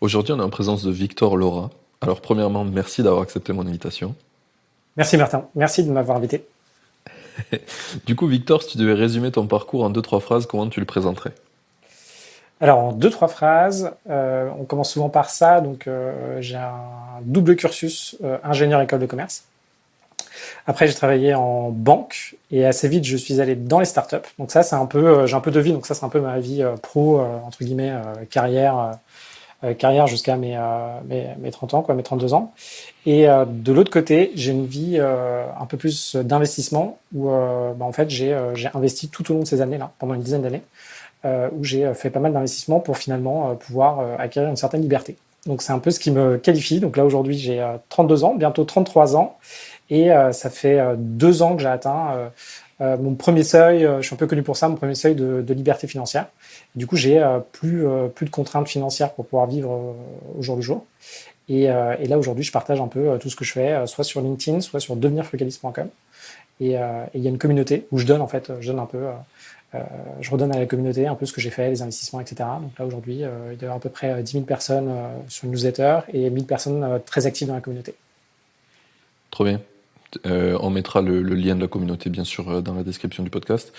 Aujourd'hui, on est en présence de Victor Laura. Alors, premièrement, merci d'avoir accepté mon invitation. Merci Martin, merci de m'avoir invité. Du coup, Victor, si tu devais résumer ton parcours en deux, trois phrases, comment tu le présenterais? Alors en deux, trois phrases, on commence souvent par ça. Donc j'ai un double cursus ingénieur école de commerce. Après j'ai travaillé en banque et assez vite je suis allé dans les startups. Donc ça c'est un peu, j'ai un peu de vie, donc ça c'est un peu ma vie pro entre guillemets carrière jusqu'à mes 30 ans, quoi, mes 32 ans. Et de l'autre côté, j'ai une vie un peu plus d'investissement où en fait j'ai investi tout au long de ces années-là, pendant une dizaine d'années, où j'ai fait pas mal d'investissements pour finalement pouvoir acquérir une certaine liberté. Donc c'est un peu ce qui me qualifie. Donc là aujourd'hui j'ai 32 ans, bientôt 33 ans, et ça fait 2 ans que j'ai atteint mon premier seuil. Je suis un peu connu pour ça, mon premier seuil de liberté financière. Et du coup j'ai plus de contraintes financières pour pouvoir vivre au jour le jour. Et là aujourd'hui je partage un peu tout ce que je fais, soit sur LinkedIn, soit sur devenirfrugaliste.com. Et il y a une communauté où je donne en fait, je donne un peu. Je redonne à la communauté un peu ce que j'ai fait, les investissements, etc. Donc là, aujourd'hui, il y a à peu près 10 000 personnes sur une newsletter et 1000 personnes très actives dans la communauté. Trop bien. On mettra le lien de la communauté, bien sûr, dans la description du podcast.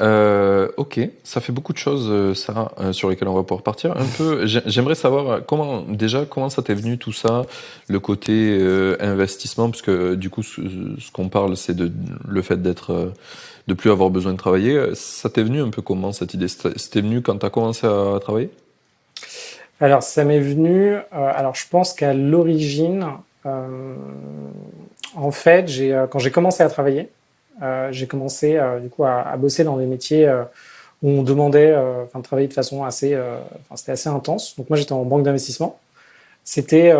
Ok, ça fait beaucoup de choses, Sarah, sur lesquelles on va pouvoir partir. Un peu, j'aimerais savoir comment ça t'est venu tout ça, le côté investissement, parce que du coup, ce qu'on parle, c'est de le fait de plus avoir besoin de travailler. Ça t'est venu un peu comment cette idée? C'était venu quand t'as commencé à travailler? Alors, ça m'est venu. Alors, je pense qu'à l'origine, euh, en fait, quand j'ai commencé à travailler, j'ai commencé du coup à bosser dans des métiers où on demandait, de travailler de façon assez, c'était assez intense. Donc moi, j'étais en banque d'investissement. C'était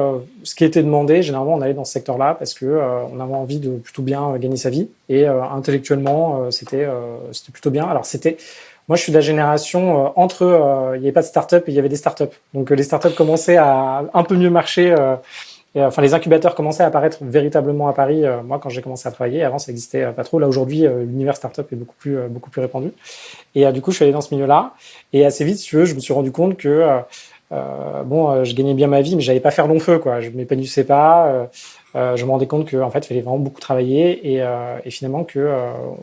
ce qui était demandé. Généralement, on allait dans ce secteur-là parce que on avait envie de plutôt bien gagner sa vie et intellectuellement, c'était plutôt bien. Alors moi, je suis de la génération entre il n'y avait pas de start-up et il y avait des start-up. Donc les start-up commençaient à un peu mieux marcher. Enfin, les incubateurs commençaient à apparaître véritablement à Paris. Moi, quand j'ai commencé à travailler, avant, ça existait pas trop. Là, aujourd'hui, l'univers start-up est beaucoup plus répandu. Et du coup, je suis allé dans ce milieu-là. Et assez vite, si tu veux, je me suis rendu compte que je gagnais bien ma vie, mais j'allais pas faire long feu, quoi. Je m'épanouissais pas. Je me rendais compte que, en fait, il fallait vraiment beaucoup travailler et finalement que,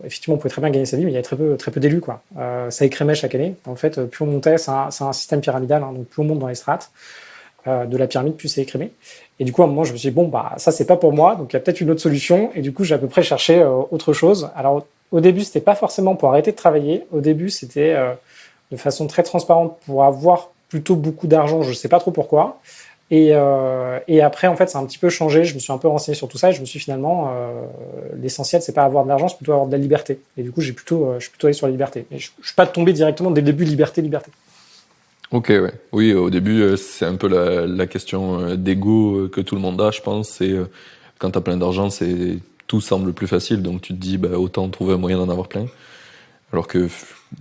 effectivement, on pouvait très bien gagner sa vie, mais il y avait très peu d'élus, quoi. Ça écrémait chaque année. En fait, plus on montait, c'est un système pyramidal, hein, donc plus on monte dans les strates de la pyramide, plus c'est écrémé. Et du coup, à un moment, je me suis dit, bon, bah, ça, c'est pas pour moi, donc il y a peut-être une autre solution. Et du coup, j'ai à peu près cherché autre chose. Alors, au début, c'était pas forcément pour arrêter de travailler. Au début, c'était de façon très transparente pour avoir plutôt beaucoup d'argent. Je sais pas trop pourquoi. Et après, en fait, ça a un petit peu changé. Je me suis un peu renseigné sur tout ça et je me suis finalement, l'essentiel, c'est pas avoir de l'argent, c'est plutôt avoir de la liberté. Et du coup, je suis plutôt allé sur la liberté. Et je suis pas tombé directement dès le début liberté, liberté. Ok, ouais. Oui, au début, c'est un peu la question d'ego que tout le monde a, je pense. C'est quand t'as plein d'argent, tout semble plus facile, donc tu te dis, bah, autant trouver un moyen d'en avoir plein. Alors que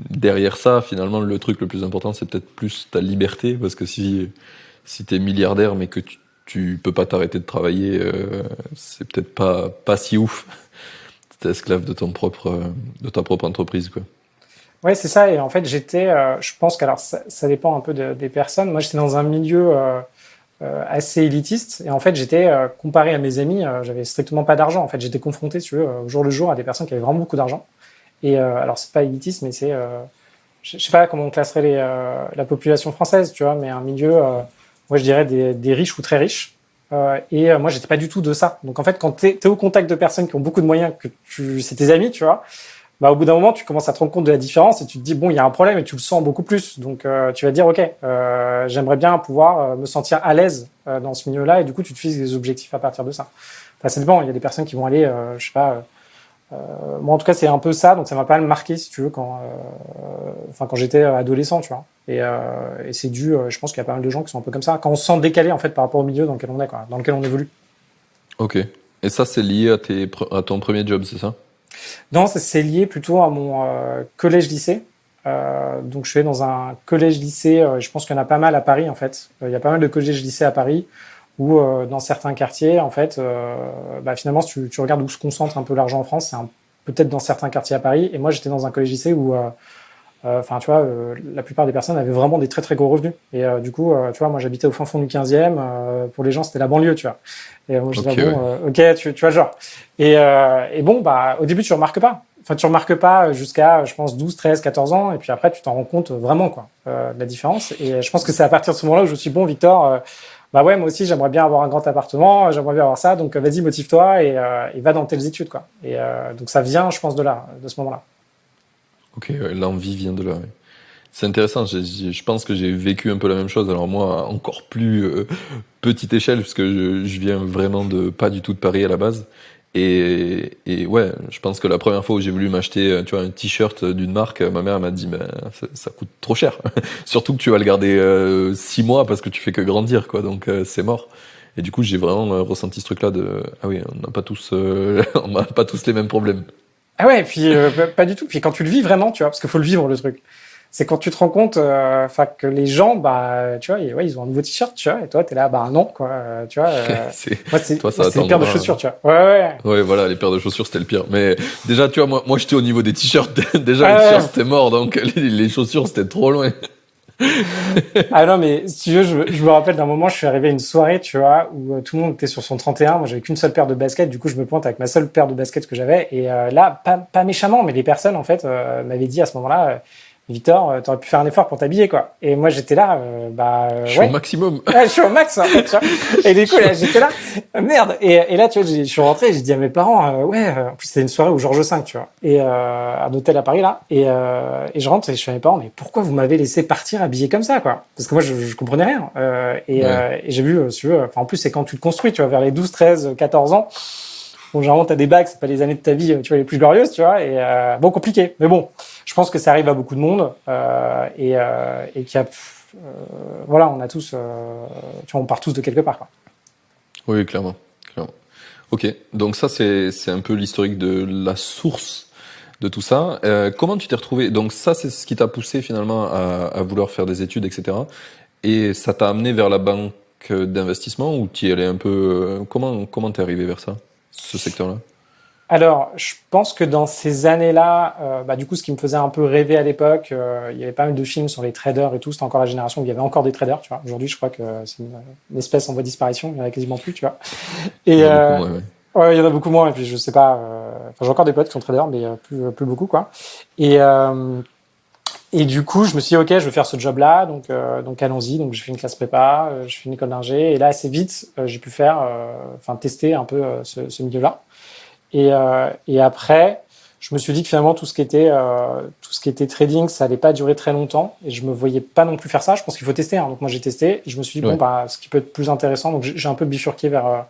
derrière ça, finalement, le truc le plus important, c'est peut-être plus ta liberté, parce que si t'es milliardaire mais que tu peux pas t'arrêter de travailler, c'est peut-être pas si ouf. T'es esclave de ta propre entreprise, quoi. Ouais, c'est ça. Et en fait, je pense que alors ça dépend un peu des personnes. Moi, j'étais dans un milieu assez élitiste. Et en fait, j'étais comparé à mes amis, j'avais strictement pas d'argent. En fait, j'étais confronté, si tu veux, au jour le jour à des personnes qui avaient vraiment beaucoup d'argent. Et alors, c'est pas élitiste, mais je sais pas comment on classerait la population française, tu vois, mais un milieu, moi, je dirais des riches ou très riches. Moi, j'étais pas du tout de ça. Donc, en fait, quand t'es au contact de personnes qui ont beaucoup de moyens, c'est tes amis, tu vois, bah, au bout d'un moment, tu commences à te rendre compte de la différence et tu te dis, bon, il y a un problème et tu le sens beaucoup plus. Donc, tu vas dire, OK, j'aimerais bien pouvoir me sentir à l'aise dans ce milieu-là et du coup, tu te fixes des objectifs à partir de ça. Enfin, ça dépend. Il y a des personnes qui vont aller, je sais pas, moi, en tout cas, c'est un peu ça. Donc, ça m'a pas mal marqué, si tu veux, quand j'étais adolescent, tu vois. Et c'est dû, je pense qu'il y a pas mal de gens qui sont un peu comme ça. Quand on se sent décalé, en fait, par rapport au milieu dans lequel on est, quoi, dans lequel on évolue. Ok. Et ça, c'est lié à ton premier job, c'est ça? Non, c'est lié plutôt à mon collège-lycée. Donc, je suis dans un collège-lycée. Je pense qu'il y en a pas mal à Paris, en fait. Il y a pas mal de collèges-lycées à Paris où, dans certains quartiers, en fait, finalement, si tu regardes où se concentre un peu l'argent en France, peut-être dans certains quartiers à Paris. Et moi, j'étais dans un collège-lycée où Enfin, tu vois, la plupart des personnes avaient vraiment des très très gros revenus. Et du coup, tu vois, moi j'habitais au fin fond du 15e. Pour les gens, c'était la banlieue, tu vois. Et moi, je Ok, disais, ouais. bon, ok, tu vois, genre. Et bon, bah, au début, tu remarques pas. Enfin, tu remarques pas jusqu'à, je pense, 12, 13, 14 ans. Et puis après, tu t'en rends compte vraiment, quoi, de la différence. Et je pense que c'est à partir de ce moment-là où je me suis dit, bon, Victor, bah ouais, moi aussi, j'aimerais bien avoir un grand appartement, j'aimerais bien avoir ça. Donc, vas-y, motive-toi et va dans telles études, quoi. Et donc, ça vient, je pense, de là, de ce moment-là. Ok, ouais, l'envie vient de là. Ouais. C'est intéressant. Je pense que j'ai vécu un peu la même chose. Alors moi, à encore plus petite échelle, puisque je viens vraiment de pas du tout de Paris à la base. Et ouais, je pense que la première fois où j'ai voulu m'acheter, tu vois, un t-shirt d'une marque, ma mère m'a dit, ben, ça coûte trop cher. Surtout que tu vas le garder 6 mois parce que tu fais que grandir, quoi. Donc c'est mort. Et du coup, j'ai vraiment ressenti ce truc-là de, ah oui, on n'a pas tous, on n'a pas tous les mêmes problèmes. Ah ouais, et puis pas du tout. Puis quand tu le vis vraiment, tu vois, parce qu'il faut le vivre le truc. C'est quand tu te rends compte, enfin que les gens, bah, tu vois, ouais, ils ont un nouveau t-shirt, tu vois, et toi, t'es là, bah non, quoi, tu vois. C'est, Moi, toi, ça c'est une paire de attendra. chaussures, tu vois. Ouais, ouais, Ouais, voilà, les paires de chaussures, c'était le pire. Mais déjà, tu vois, moi j'étais au niveau des t-shirts. Déjà, les ouais. t-shirts, c'était mort, donc les chaussures, c'était trop loin. Ah non, mais si tu veux, je me rappelle d'un moment, je suis arrivé à une soirée, tu vois, où tout le monde était sur son 31. Moi, j'avais qu'une seule paire de baskets. Du coup, je me pointe avec ma seule paire de baskets que j'avais. Et là, pas méchamment, mais les personnes, en fait, m'avaient dit à ce moment-là, Victor, t'aurais pu faire un effort pour t'habiller, quoi. Et moi, j'étais là, Je suis au ouais. maximum. Ouais, je suis au max, en fait, tu vois. Et du coup, là, j'étais là, merde. Et là, tu vois, je suis rentré, j'ai dit à mes parents, ouais, en plus, c'était une soirée où Georges V, tu vois. Et, un hôtel à Paris, là. Et je rentre et je suis à mes parents, mais pourquoi vous m'avez laissé partir habillé comme ça, quoi? Parce que moi, je comprenais rien. Ouais. Et j'ai vu, si tu veux, enfin, en plus, c'est quand tu te construis, tu vois, vers les 12, 13, 14 ans. Bon, généralement, t'as des bacs, c'est pas les années de ta vie, tu vois, les plus glorieuses, tu vois. Et, bon, compliqué. Mais bon, je pense que ça arrive à beaucoup de monde. Et qu'il y a, voilà, on a tous, tu vois, on part tous de quelque part, quoi. Oui, clairement. Clairement. Ok, donc ça, c'est un peu l'historique de la source de tout ça. Comment tu t'es retrouvé? Donc ça, c'est ce qui t'a poussé finalement à vouloir faire des études, etc. Et ça t'a amené vers la banque d'investissement ou t'y allais un peu... comment t'es arrivé vers ça, ce secteur-là? Alors, je pense que dans ces années-là, bah, du coup, ce qui me faisait un peu rêver à l'époque, il y avait pas mal de films sur les traders et tout. C'était encore la génération où il y avait encore des traders, tu vois. Aujourd'hui, je crois que c'est une espèce en voie de disparition. Il y en a quasiment plus, tu vois. Il Et y en a beaucoup moins, ouais. ouais, il y en a beaucoup moins. Et puis, je sais pas. Enfin, j'ai encore des potes qui sont traders, mais plus beaucoup, quoi. Et et du coup, je me suis dit, ok, je vais faire ce job-là, donc allons-y. Donc, j'ai fait une classe prépa, j'ai fait une école d'ingé, et là, assez vite, j'ai pu faire, enfin, tester un peu ce milieu-là. Et après, je me suis dit que finalement tout ce qui était trading, ça allait pas durer très longtemps, et je me voyais pas non plus faire ça. Je pense qu'il faut tester, hein. Donc moi j'ai testé, et je me suis dit bon Ouais. bah ce qui peut être plus intéressant, donc j'ai un peu bifurqué vers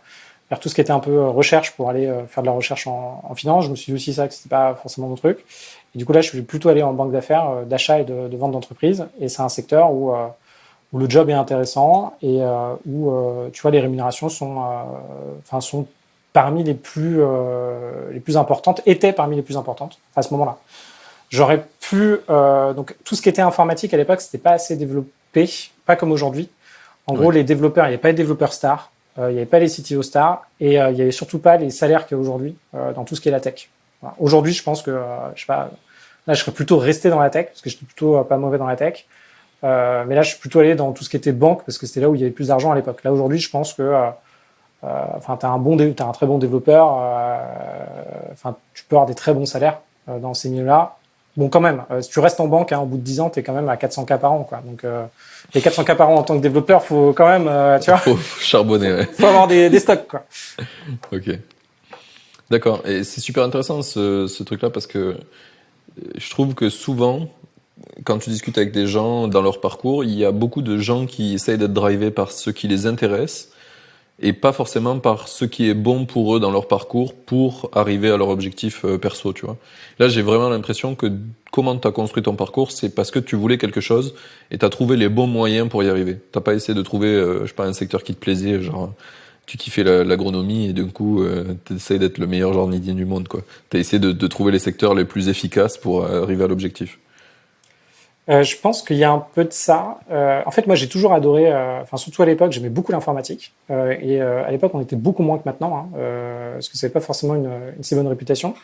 tout ce qui était un peu recherche pour aller faire de la recherche en finance. Je me suis dit aussi ça que c'était pas forcément mon truc. Et du coup là je suis plutôt allé en banque d'affaires, d'achat et de vente d'entreprise, et c'est un secteur où le job est intéressant et où tu vois les rémunérations enfin sont parmi les plus importantes, étaient parmi les plus importantes à ce moment-là. J'aurais pu donc tout ce qui était informatique à l'époque, c'était pas assez développé, pas comme aujourd'hui. En gros, Ouais. les développeurs, il n'y avait pas les développeurs stars, il n'y avait pas les CTO stars, et il n'y avait surtout pas les salaires qu'il y a aujourd'hui dans tout ce qui est la tech. Voilà. Aujourd'hui, je pense que je sais pas, là, je serais plutôt resté dans la tech parce que j'étais plutôt pas mauvais dans la tech. Mais là, je suis plutôt allé dans tout ce qui était banque parce que c'était là où il y avait plus d'argent à l'époque. Là, aujourd'hui, je pense que enfin, t'as un très bon développeur, enfin, tu peux avoir des très bons salaires dans ces milieux-là. Bon, quand même, si tu restes en banque, hein, au bout de 10 ans, t'es quand même à 400 k par an, quoi. Donc, les 400 k par an en tant que développeur, faut quand même, tu vois, Faut charbonner, ouais. faut avoir des stocks, quoi. Ok. D'accord. Et c'est super intéressant ce truc-là parce que je trouve que souvent, quand tu discutes avec des gens dans leur parcours, il y a beaucoup de gens qui essayent d'être drivés par ce qui les intéresse et pas forcément par ce qui est bon pour eux dans leur parcours pour arriver à leur objectif perso, tu vois. Là, j'ai vraiment l'impression que comment tu as construit ton parcours, c'est parce que tu voulais quelque chose et tu as trouvé les bons moyens pour y arriver. T'as pas essayé de trouver, je sais pas, un secteur qui te plaisait, genre tu kiffais l'agronomie et d'un coup t'essayes d'être le meilleur jardinier du monde, quoi. T'as essayé de trouver les secteurs les plus efficaces pour arriver à l'objectif. Je pense qu'il y a un peu de ça. En fait, moi, j'ai toujours adoré, enfin, surtout à l'époque, j'aimais beaucoup l'informatique. À l'époque, on était beaucoup moins que maintenant, hein, parce que ça n'avait pas forcément une si bonne réputation.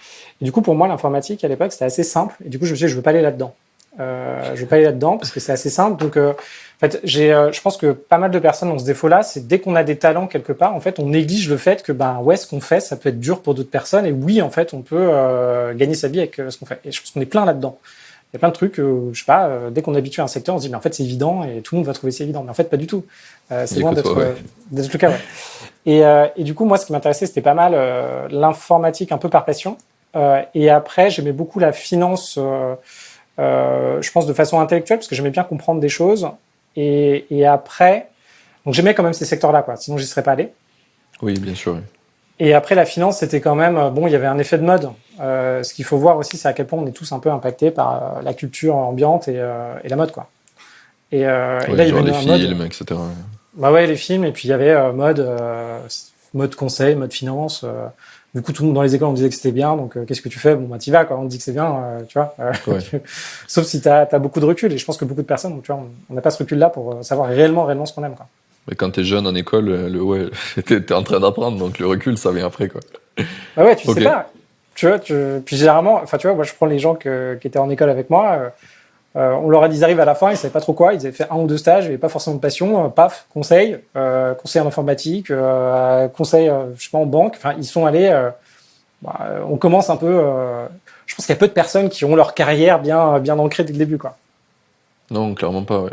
Et du coup, pour moi, l'informatique, à l'époque, c'était assez simple. Et du coup, je me suis dit, je veux pas aller là-dedans. Je vais pas aller là-dedans parce que c'est assez simple. Donc, en fait, je pense que pas mal de personnes ont ce défaut-là. C'est dès qu'on a des talents quelque part, en fait, on néglige le fait que, ouais, ce qu'on fait, ça peut être dur pour d'autres personnes. Et oui, en fait, on peut gagner sa vie avec ce qu'on fait. Et je pense qu'on est plein là-dedans. Il y a plein de trucs, je sais pas, dès qu'on est habitué à un secteur, on se dit, mais en fait, c'est évident et tout le monde va trouver c'est évident. Mais en fait, pas du tout. C'est loin d'être le cas, ouais. Et du coup, moi, ce qui m'intéressait, c'était pas mal l'informatique un peu par passion. Et après, j'aimais beaucoup la finance, je pense de façon intellectuelle, parce que j'aimais bien comprendre des choses. Et après, donc j'aimais quand même ces secteurs-là, quoi. Sinon, j'y serais pas allé. Oui, bien sûr. Oui. Et après, la finance, c'était quand même, bon, il y avait un effet de mode. Ce qu'il faut voir aussi, c'est à quel point on est tous un peu impactés par la culture ambiante et la mode, quoi. Et là, il y Genre avait les un films, mode. etc. Bah ouais, les films, et puis il y avait mode conseil, mode finance. Du coup, tout le monde dans les écoles, on disait que c'était bien, donc qu'est-ce que tu fais? Bon, bah t'y vas, quoi. On te dit que c'est bien, tu vois. Ouais. Sauf si t'as beaucoup de recul, et je pense que beaucoup de personnes, tu vois, on n'a pas ce recul-là pour savoir réellement ce qu'on aime, quoi. Mais quand t'es jeune en école, ouais, t'es en train d'apprendre, donc le recul, ça vient après, quoi. Bah ouais, tu sais Ok. pas. Tu vois, puis généralement, enfin, tu vois, moi, je prends les gens qui étaient en école avec moi. On leur a dit, ils arrivent à la fin, ils savaient pas trop quoi, ils avaient fait 1 ou 2 stages, ils avaient pas forcément de passion, paf, conseil en informatique, conseil, je sais pas, en banque. Enfin, ils sont allés. On commence un peu. Je pense qu'il y a peu de personnes qui ont leur carrière bien ancrée dès le début, quoi. Non, clairement pas, ouais.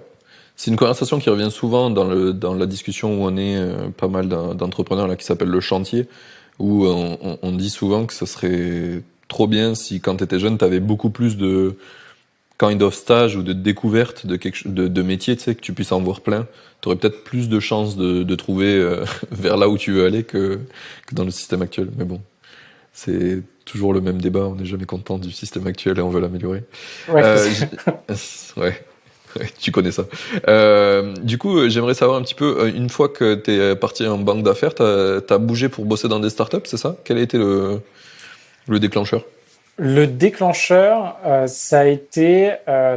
C'est une conversation qui revient souvent dans la discussion où on est pas mal d'entrepreneurs là qui s'appelle le chantier, où on dit souvent que ce serait trop bien si quand t'étais jeune, t'avais beaucoup plus de kind of stage ou de découverte de métier, tu sais, que tu puisses en voir plein. T'aurais peut-être plus de chances de trouver vers là où tu veux aller que dans le système actuel. Mais bon, c'est toujours le même débat. On n'est jamais content du système actuel et on veut l'améliorer. Ouais, Ouais. Ouais, tu connais ça. Du coup, j'aimerais savoir un petit peu, une fois que t'es parti en banque d'affaires, t'as bougé pour bosser dans des startups, c'est ça? Quel a été le déclencheur? Le déclencheur, ça a été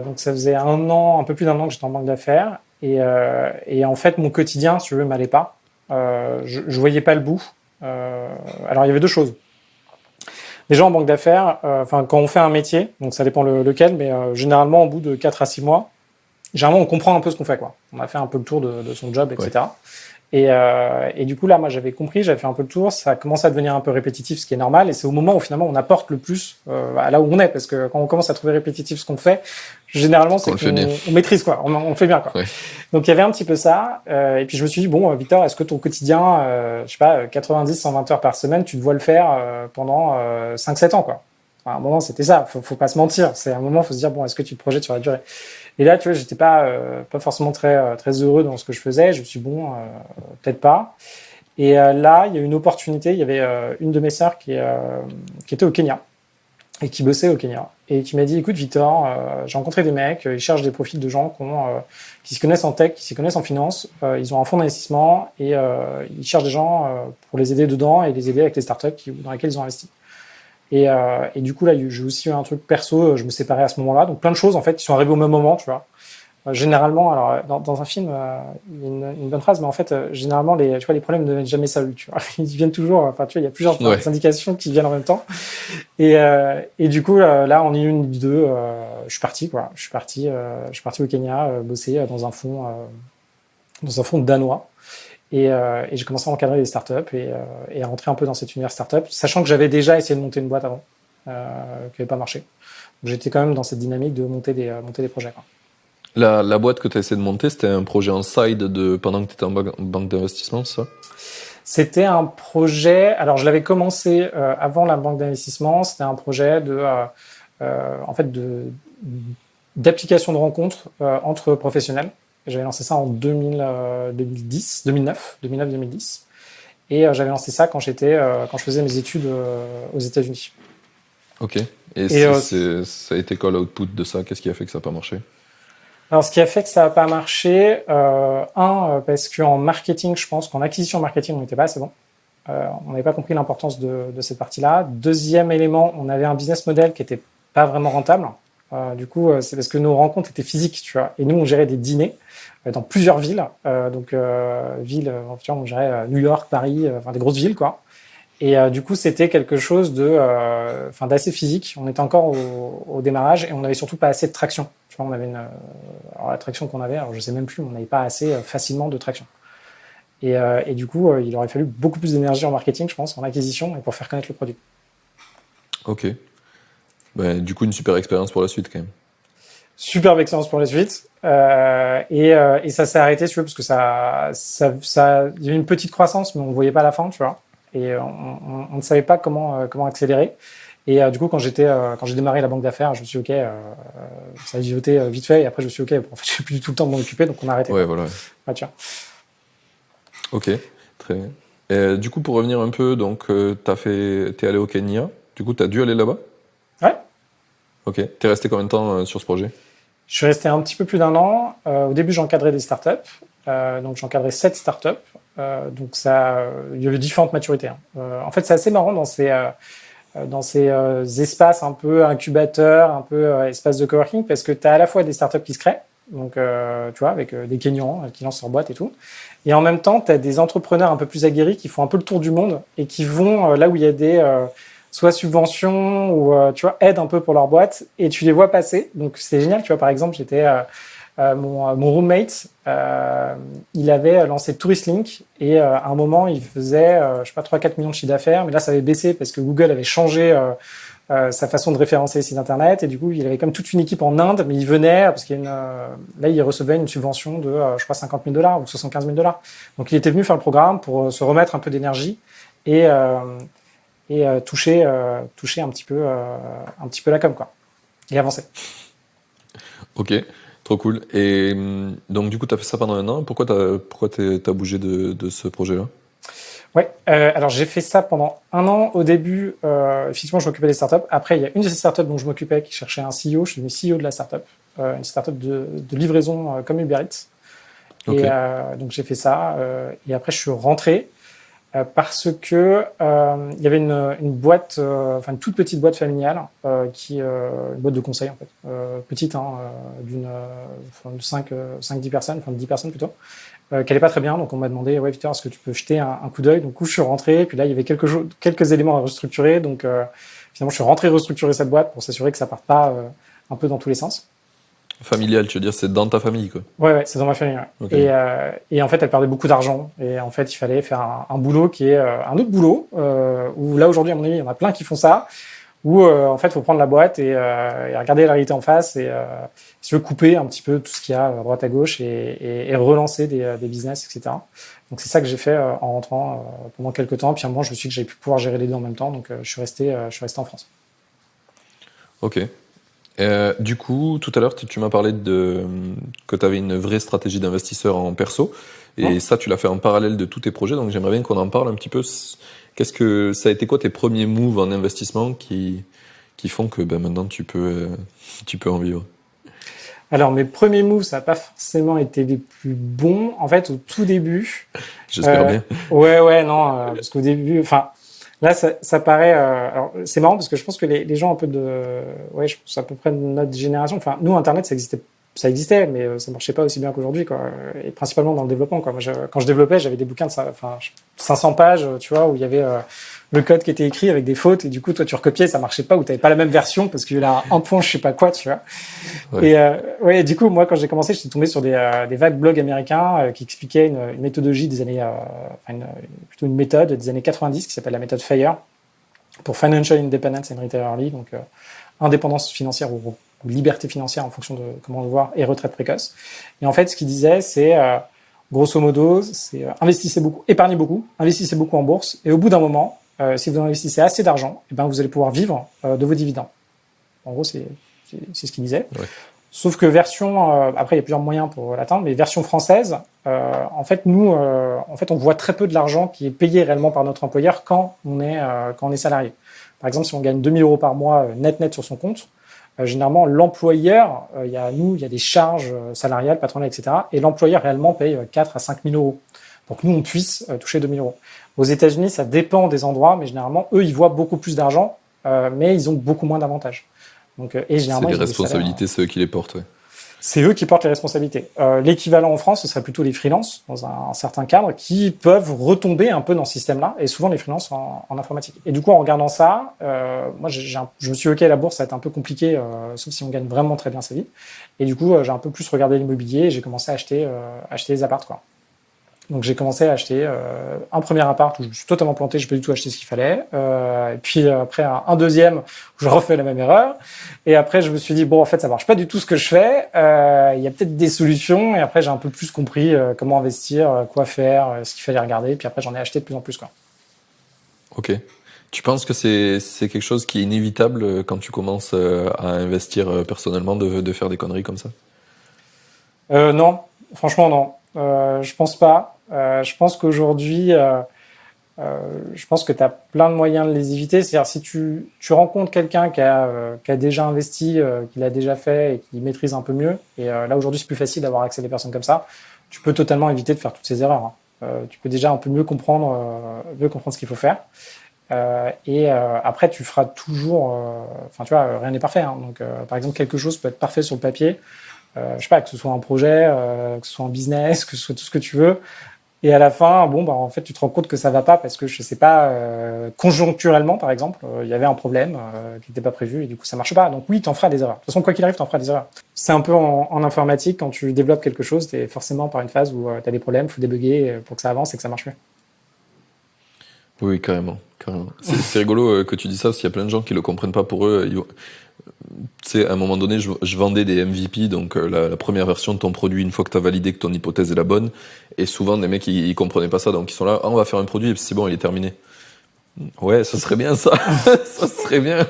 donc ça faisait un peu plus d'1 an que j'étais en banque d'affaires et en fait mon quotidien, si tu veux, m'allait pas. Je voyais pas le bout. Alors il y avait 2 choses. Déjà en banque d'affaires, enfin quand on fait un métier, donc ça dépend lequel, mais généralement au bout de 4 à 6 mois, généralement on comprend un peu ce qu'on fait, quoi. On a fait un peu le tour de son job, Ouais. etc. Et du coup, là, moi, j'avais compris, j'avais fait un peu le tour, ça commence à devenir un peu répétitif, ce qui est normal, et c'est au moment où finalement on apporte le plus à là où on est, parce que quand on commence à trouver répétitif ce qu'on fait, généralement, c'est Qu'on le fait bien. qu'on maîtrise, quoi, on le fait bien, quoi. Ouais. Donc il y avait un petit peu ça, et puis je me suis dit, bon, Victor, est-ce que ton quotidien, je sais pas, 90, 120 heures par semaine, tu te vois le faire pendant 5-7 ans, quoi. Enfin, à un moment, c'était ça, faut pas se mentir, c'est à un moment, faut se dire, bon, est-ce que tu te projettes sur la durée? Et là, tu vois, j'étais pas forcément très heureux dans ce que je faisais. Je me suis dit, bon, peut-être pas. Et là, il y a eu une opportunité. Il y avait une de mes sœurs qui était au Kenya et qui bossait au Kenya et qui m'a dit, écoute, Victor, j'ai rencontré des mecs, ils cherchent des profils de gens qui se connaissent en tech, qui se connaissent en finance. Ils ont un fonds d'investissement et ils cherchent des gens pour les aider dedans et les aider avec les startups dans lesquelles ils ont investi. Et du coup, là, j'ai aussi eu un truc perso, je me séparais à ce moment-là. Donc, plein de choses, en fait, qui sont arrivées au même moment, tu vois. Généralement, alors, dans un film, il y a une bonne phrase, mais en fait, généralement, tu vois, les problèmes ne viennent jamais seuls, tu vois. Ils viennent toujours, enfin, tu vois, il y a plusieurs Ouais. indications qui viennent en même temps. Et du coup, là, en une ou deux, je suis parti, quoi. Je suis parti au Kenya, bosser dans un fonds danois. Et j'ai commencé à encadrer des startups et à rentrer un peu dans cet univers startup, sachant que j'avais déjà essayé de monter une boîte avant, qui n'avait pas marché. Donc j'étais quand même dans cette dynamique de monter des projets, quoi. La boîte que tu as essayé de monter, c'était un projet en side pendant que tu étais en banque d'investissement, c'est ça? C'était un projet, alors je l'avais commencé avant la banque d'investissement, c'était un projet en fait d'application de rencontres entre professionnels. J'avais lancé ça en 2009-2010. Et j'avais lancé ça quand je faisais mes études aux États-Unis. Ok. Et Et ça a été quoi l'output de ça? Qu'est-ce qui a fait que ça n'a pas marché? alors, ce qui a fait que ça n'a pas marché, parce qu'en marketing, je pense qu'en acquisition marketing, on n'était pas assez bon. On n'avait pas compris l'importance de cette partie-là. Deuxième élément, on avait un business model qui était pas vraiment rentable. Du coup, c'est parce que nos rencontres étaient physiques, tu vois. Et nous, on gérait des dîners dans plusieurs villes. Villes, on gérait New York, Paris, enfin des grosses villes, quoi. Et du coup, c'était quelque chose d'assez physique. On était encore au démarrage et on n'avait surtout pas assez de traction. Tu vois, on avait alors la traction qu'on avait, alors je sais même plus, on n'avait pas assez facilement de traction. Et du coup, il aurait fallu beaucoup plus d'énergie en marketing, je pense, en acquisition et pour faire connaître le produit. Ok. Ben, du coup, une super expérience pour la suite quand même. Superbe expérience pour la suite. Et ça s'est arrêté, tu vois, parce que il y a eu une petite croissance, mais on ne voyait pas la fin, tu vois. Et on ne savait pas comment accélérer. Et du coup, quand j'ai démarré la banque d'affaires, je me suis dit, OK, ça a vivoté vite fait. Et après, je me suis dit, OK, en fait, j'ai plus du tout le temps de m'en occuper, donc on a arrêté. Ouais, voilà. Ouais, tu vois. Ok, très bien. Et, du coup, pour revenir un peu, donc, t'es allé au Kenya. Du coup, t'as dû aller là-bas? Ouais. Ok. T'es resté combien de temps sur ce projet? Je suis resté un petit peu plus d'un an. Au début, j'encadrais des startups. Donc, j'encadrais 7 startups. Donc, il y avait différentes maturités. Hein. En fait, c'est assez marrant dans ces espaces un peu incubateurs, un peu espaces de coworking, parce que tu as à la fois des startups qui se créent, donc tu vois, avec des Kenyans qui lancent leur boîte et tout, et en même temps, tu as des entrepreneurs un peu plus aguerris qui font un peu le tour du monde et qui vont là où il y a des soit subventions ou tu vois, aide un peu pour leur boîte, et tu les vois passer. Donc c'est génial, tu vois, par exemple, mon roommate, il avait lancé TouristLink et à un moment, il faisait, je sais pas, 3-4 millions de chiffre d'affaires, mais là, ça avait baissé parce que Google avait changé sa façon de référencer les sites internet et du coup, il avait comme toute une équipe en Inde, mais il venait parce qu'il y a là, il recevait une subvention de, je crois, 50 000 $ ou 75 000 $. Donc, il était venu faire le programme pour se remettre un peu d'énergie et, toucher un petit peu la com, quoi, et avancer. Ok, trop cool. Et donc, du coup, t'as fait ça pendant un an. Pourquoi t'as bougé de ce projet-là? Ouais, alors j'ai fait ça pendant un an. Au début, effectivement, je m'occupais des startups. Après, il y a une de ces startups dont je m'occupais qui cherchait un CEO. Je suis devenu CEO de la startup, une startup de livraison comme Uber Eats. Ok. Et donc j'ai fait ça. Et après, je suis rentré parce que il y avait une boîte, enfin une toute petite boîte familiale, une boîte de conseil en fait, petite, hein, de 5-10 personnes, enfin de 10 personnes plutôt, qui allait pas très bien. Donc on m'a demandé, ouais Victor, est-ce que tu peux jeter un coup d'œil? Donc où je suis rentré, et puis là il y avait quelques éléments à restructurer. Donc finalement je suis rentré restructurer cette boîte pour s'assurer que ça parte pas un peu dans tous les sens. Familial, tu veux dire, c'est dans ta famille, quoi. Ouais, c'est dans ma famille. Ouais. Ok. Et en fait, elle perdait beaucoup d'argent. Et en fait, il fallait faire un boulot qui est un autre boulot, où là, aujourd'hui, à mon avis, il y en a plein qui font ça, où en fait, il faut prendre la boîte et regarder la réalité en face et se couper un petit peu tout ce qu'il y a à droite à gauche et relancer des business, etc. Donc, c'est ça que j'ai fait en rentrant pendant quelques temps. Puis à un moment, je me suis dit que j'allais plus pouvoir gérer les deux en même temps. Donc, je suis resté en France. Ok. Du coup, tout à l'heure, tu m'as parlé que tu avais une vraie stratégie d'investisseur en perso, et Hein. ça, tu l'as fait en parallèle de tous tes projets, donc j'aimerais bien qu'on en parle un petit peu. Ça a été quoi tes premiers moves en investissement qui font que ben, maintenant tu peux en vivre? Alors, mes premiers moves, ça n'a pas forcément été les plus bons. En fait, au tout début, J'espère bien. ouais, non, parce qu'au début, enfin, là, ça paraît. Alors, c'est marrant parce que je pense que les gens un peu ouais, je pense à peu près de notre génération. Enfin, nous, Internet, ça existait, mais ça marchait pas aussi bien qu'aujourd'hui, quoi. Et principalement dans le développement, quoi. Moi, quand je développais, j'avais des bouquins de 500 pages, tu vois, où il y avait le code qui était écrit avec des fautes, et du coup, toi, tu recopiais, ça marchait pas, ou t'avais pas la même version parce qu'il y a un point, je sais pas quoi, tu vois. Ouais. Et ouais, du coup, moi, quand j'ai commencé, j'étais tombé sur des vagues blogs américains qui expliquaient une méthodologie des années, plutôt une méthode des années 90 qui s'appelle la méthode FIRE pour Financial Independence and Retire Early, donc indépendance financière ou liberté financière en fonction de comment on le voit, et retraite précoce. Et en fait, ce qu'il disait, c'est grosso modo, c'est investissez beaucoup, épargnez beaucoup, investissez beaucoup en bourse, et au bout d'un moment, si vous investissez assez d'argent, eh ben, vous allez pouvoir vivre de vos dividendes. En gros, c'est ce qu'il disait. Ouais. Sauf que après il y a plusieurs moyens pour l'atteindre, mais version française, en fait nous, on voit très peu de l'argent qui est payé réellement par notre employeur quand on est salarié. Par exemple, si on gagne 2 000 € par mois net sur son compte, généralement l'employeur, il y a des charges salariales, patronales, etc. Et l'employeur réellement paye 4 à 5 000 € pour que nous on puisse toucher 2 000 €. Aux États-Unis, ça dépend des endroits, mais généralement eux ils voient beaucoup plus d'argent, mais ils ont beaucoup moins d'avantages. Donc, et C'est généralement, les ils ont des salaires. responsabilités, ceux qui les portent, ouais. c'est eux qui portent les responsabilités. L'équivalent en France, ce serait plutôt les freelances, dans un certain cadre, qui peuvent retomber un peu dans ce système-là, et souvent les freelances en informatique. Et du coup, en regardant ça, moi, je me suis OK, la bourse, ça va être un peu compliqué, sauf si on gagne vraiment très bien sa vie. Et du coup, j'ai un peu plus regardé l'immobilier et j'ai commencé à acheter des apparts, quoi. Donc j'ai commencé à acheter un premier appart où je me suis totalement planté, j'ai pas du tout acheté ce qu'il fallait. Et puis après un deuxième où je refais la même erreur. Et après je me suis dit bon en fait ça marche pas du tout ce que je fais. Il y a peut-être des solutions. Et après j'ai un peu plus compris comment investir, quoi faire, ce qu'il fallait regarder. Puis après j'en ai acheté de plus en plus quoi. Ok. Tu penses que c'est quelque chose qui est inévitable quand tu commences à investir personnellement de faire des conneries comme ça? Non, franchement non. Je pense pas. Je pense qu'aujourd'hui je pense que tu as plein de moyens de les éviter. C'est-à-dire, si tu rencontres quelqu'un qui a déjà investi, qui l'a déjà fait et qui maîtrise un peu mieux, et là aujourd'hui c'est plus facile d'avoir accès à des personnes comme ça, tu peux totalement éviter de faire toutes ces erreurs. Hein. Tu peux déjà un peu mieux comprendre ce qu'il faut faire. Après, tu feras toujours. Enfin, tu vois, rien n'est parfait. Hein. Donc, par exemple, quelque chose peut être parfait sur le papier. Je sais pas, que ce soit un projet, que ce soit un business, que ce soit tout ce que tu veux. Et à la fin, bon, bah, en fait, tu te rends compte que ça va pas parce que, je sais pas, conjoncturellement, par exemple, il y avait un problème qui n'était pas prévu et du coup, ça marche pas. Donc oui, t'en feras des erreurs. De toute façon, quoi qu'il arrive, t'en feras des erreurs. C'est un peu en informatique, quand tu développes quelque chose, t'es forcément par une phase où t'as des problèmes, faut débugger pour que ça avance et que ça marche mieux. Oui, carrément, carrément. C'est rigolo que tu dis ça, parce qu'il y a plein de gens qui le comprennent pas pour eux. Tu sais, à un moment donné, je vendais des MVP, donc la première version de ton produit, une fois que tu as validé que ton hypothèse est la bonne. Et souvent, des mecs, ils comprenaient pas ça, donc ils sont là, ah, on va faire un produit, et puis c'est bon, il est terminé. Ouais, ça serait bien ça, ça serait bien.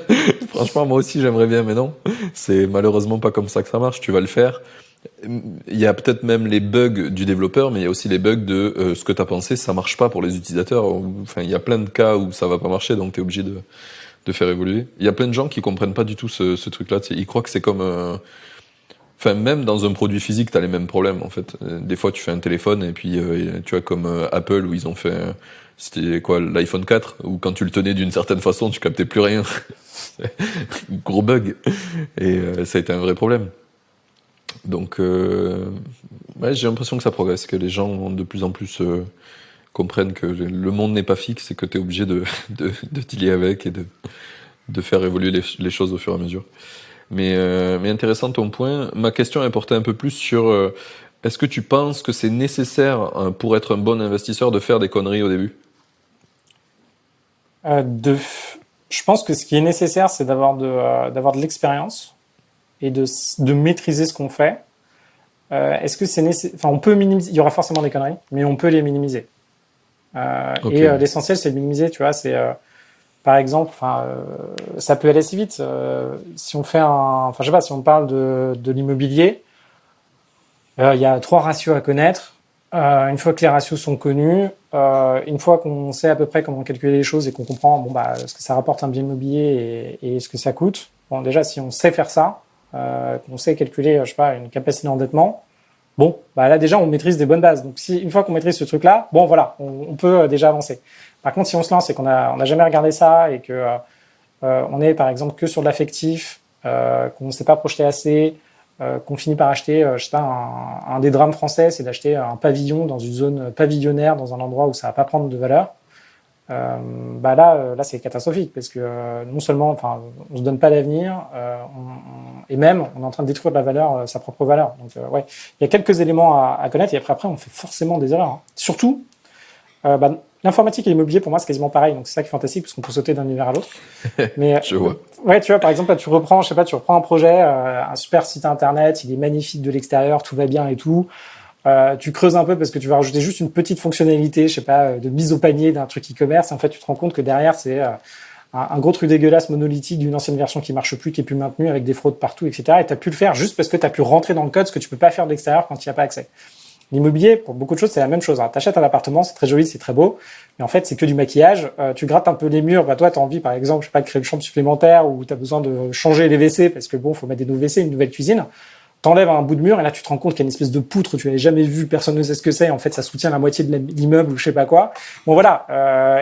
Franchement, moi aussi, j'aimerais bien, mais non. C'est malheureusement pas comme ça que ça marche. Tu vas le faire. Il y a peut-être même les bugs du développeur, mais il y a aussi les bugs de ce que tu as pensé, ça marche pas pour les utilisateurs. Enfin, il y a plein de cas où ça va pas marcher, donc tu es obligé de faire évoluer. Il y a plein de gens qui comprennent pas du tout ce truc-là. Tu sais, ils croient que c'est comme... Enfin, même dans un produit physique, tu as les mêmes problèmes, en fait. Des fois, tu fais un téléphone, et puis, tu vois, comme Apple, où ils ont fait... c'était quoi, l'iPhone 4, où quand tu le tenais d'une certaine façon, tu captais plus rien. Gros bug. Et ça a été un vrai problème. Donc, ouais, j'ai l'impression que ça progresse, que les gens de plus en plus comprennent que le monde n'est pas fixe et que tu es obligé de dealer avec et de faire évoluer les choses au fur et à mesure. Mais intéressant ton point. Ma question est portée un peu plus sur est-ce que tu penses que c'est nécessaire pour être un bon investisseur de faire des conneries au début? Euh, de, je pense que ce qui est nécessaire, c'est d'avoir de l'expérience et de maîtriser ce qu'on fait. Est-ce que c'est nécessaire? Enfin, on peut minimiser. Il y aura forcément des conneries, mais on peut les minimiser. Ok. Et l'essentiel, c'est de minimiser. Tu vois, c'est par exemple, enfin, ça peut aller assez vite. Si on fait enfin, je sais pas, si on parle de l'immobilier, il y a 3 ratios à connaître. Une fois que les ratios sont connus, une fois qu'on sait à peu près comment calculer les choses et qu'on comprend bon, bah, ce que ça rapporte un bien immobilier et ce que ça coûte, bon, déjà, si on sait faire ça, qu'on sait calculer, je sais pas, une capacité d'endettement, bon, bah là, déjà, on maîtrise des bonnes bases. Donc, une fois qu'on maîtrise ce truc-là, bon, voilà, on peut déjà avancer. Par contre, si on se lance et qu'on a jamais regardé ça et que on est, par exemple, que sur de l'affectif, qu'on ne s'est pas projeté assez, qu'on finit par acheter, je sais pas, un des drames français, c'est d'acheter un pavillon dans une zone pavillonnaire, dans un endroit où ça va pas prendre de valeur. Bah là c'est catastrophique parce que non seulement, enfin, on se donne pas d'avenir, et même on est en train de détruire de la valeur, sa propre valeur. Donc ouais, il y a quelques éléments à connaître et après on fait forcément des erreurs. Hein. Surtout, bah, l'informatique et l'immobilier pour moi c'est quasiment pareil. Donc c'est ça qui est fantastique parce qu'on peut sauter d'un univers à l'autre. Mais Je vois. ouais, tu vois, par exemple, là, tu reprends un projet, un super site internet, il est magnifique de l'extérieur, tout va bien et tout. Tu creuses un peu parce que tu vas rajouter juste une petite fonctionnalité, je sais pas, de mise au panier d'un truc e-commerce. En fait, tu te rends compte que derrière, c'est un gros truc dégueulasse monolithique d'une ancienne version qui marche plus, qui est plus maintenue, avec des fraudes partout, etc. Et tu as pu le faire juste parce que tu as pu rentrer dans le code ce que tu peux pas faire de l'extérieur quand il n'y a pas accès. L'immobilier, pour beaucoup de choses, c'est la même chose. Hein. Tu achètes un appartement, c'est très joli, c'est très beau, mais en fait, c'est que du maquillage. Tu grattes un peu les murs. Bah, toi, tu as envie, par exemple, je sais pas, de créer une chambre supplémentaire ou tu as besoin de changer les WC parce que bon, faut mettre des nouveaux WC, une nouvelle cuisine. T'enlèves un bout de mur et là, tu te rends compte qu'il y a une espèce de poutre, tu l'avais jamais vu, personne ne sait ce que c'est. En fait, ça soutient la moitié de l'immeuble ou je sais pas quoi. Bon, voilà.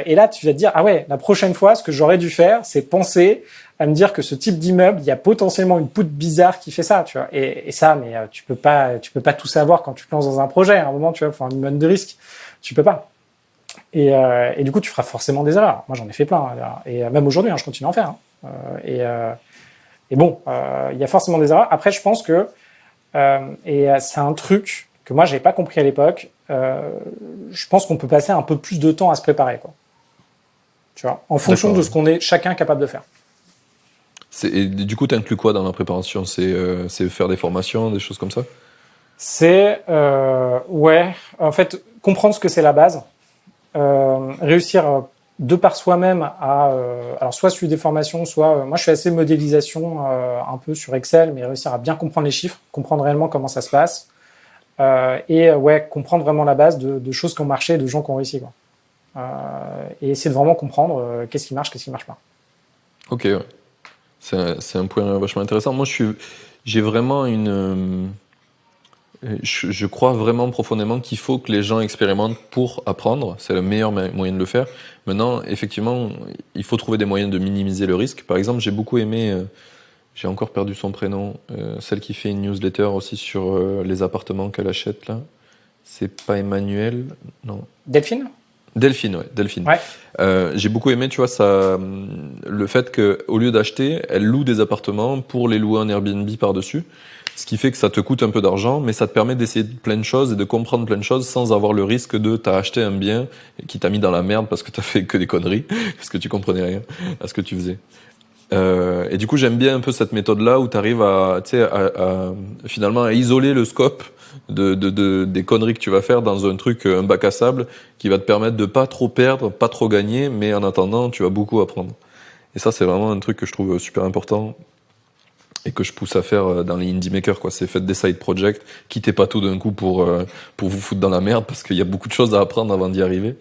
Et là, tu vas te dire, ah ouais, la prochaine fois, ce que j'aurais dû faire, c'est penser à me dire que ce type d'immeuble, il y a potentiellement une poutre bizarre qui fait ça, tu vois. Et ça, mais tu peux pas tout savoir quand tu te lances dans un projet. À un moment, tu vois, faut un minimum de risque. Tu peux pas. Et du coup, tu feras forcément des erreurs. Moi, j'en ai fait plein. Et même aujourd'hui, je continue à en faire. Et bon, il y a forcément des erreurs. Après, je pense que c'est un truc que moi, j'avais pas compris à l'époque. Je pense qu'on peut passer un peu plus de temps à se préparer, quoi. Tu vois, en fonction de ce qu'on est chacun capable de faire. Et du coup, tu inclus quoi dans la préparation? C'est faire des formations, des choses comme ça? Ouais, en fait, comprendre ce que c'est la base, réussir de par soi-même à, alors soit suivre des formations, soit, moi je suis assez modélisation un peu sur Excel, mais réussir à bien comprendre les chiffres, comprendre réellement comment ça se passe, ouais, comprendre vraiment la base de choses qui ont marché, de gens qui ont réussi, quoi. Et essayer de vraiment comprendre qu'est-ce qui marche pas. Ok, ouais. C'est un point vachement intéressant. Moi, j'ai vraiment je crois vraiment profondément qu'il faut que les gens expérimentent pour apprendre. C'est le meilleur moyen de le faire. Maintenant, effectivement, il faut trouver des moyens de minimiser le risque. Par exemple, j'ai beaucoup aimé, j'ai encore perdu son prénom, celle qui fait une newsletter aussi sur les appartements qu'elle achète là. C'est pas Emmanuel, non. Delphine? Delphine, ouais, Delphine. Ouais. J'ai beaucoup aimé, tu vois, le fait que, au lieu d'acheter, elle loue des appartements pour les louer en Airbnb par-dessus. Ce qui fait que ça te coûte un peu d'argent, mais ça te permet d'essayer plein de choses et de comprendre plein de choses sans avoir le risque de t'as acheté un bien qui t'a mis dans la merde parce que t'as fait que des conneries, parce que tu comprenais rien à ce que tu faisais. Et du coup, j'aime bien un peu cette méthode-là où tu arrives finalement à isoler le scope des conneries que tu vas faire dans un truc, un bac à sable, qui va te permettre de pas trop perdre, pas trop gagner, mais en attendant, tu vas beaucoup apprendre. Et ça, c'est vraiment un truc que je trouve super important et que je pousse à faire dans les indie makers, quoi. C'est faites des side projects, quittez pas tout d'un coup pour vous foutre dans la merde, parce qu'il y a beaucoup de choses à apprendre avant d'y arriver.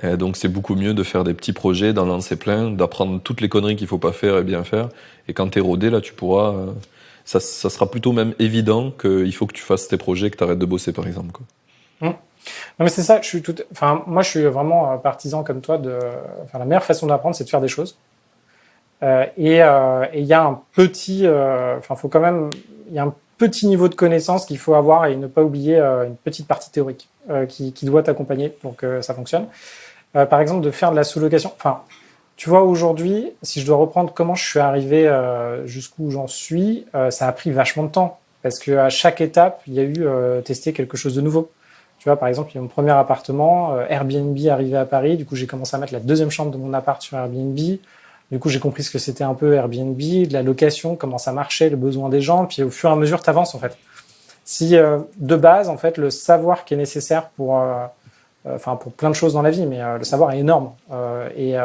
Donc c'est beaucoup mieux de faire des petits projets, d'en lancer plein, d'apprendre toutes les conneries qu'il faut pas faire et bien faire. Et quand t'es rodé, là, tu pourras, ça sera plutôt même évident qu'il faut que tu fasses tes projets, que t'arrêtes de bosser, par exemple, quoi. Non mais c'est ça, moi je suis vraiment partisan comme toi enfin la meilleure façon d'apprendre c'est de faire des choses. Et il y a un petit, il y a un petit niveau de connaissance qu'il faut avoir et ne pas oublier une petite partie théorique qui doit t'accompagner pour que ça fonctionne. Par exemple, de faire de la sous-location. Enfin, tu vois, aujourd'hui, si je dois reprendre comment je suis arrivé jusqu'où j'en suis, ça a pris vachement de temps parce que à chaque étape, il y a eu tester quelque chose de nouveau. Tu vois, par exemple, il y a mon premier appartement, Airbnb arrivé à Paris. Du coup, j'ai commencé à mettre la deuxième chambre de mon appart sur Airbnb. Du coup, j'ai compris ce que c'était un peu Airbnb, de la location, comment ça marchait, le besoin des gens. Puis au fur et à mesure, t'avances en fait. Si de base, en fait, le savoir qui est nécessaire pour plein de choses dans la vie, mais le savoir est énorme et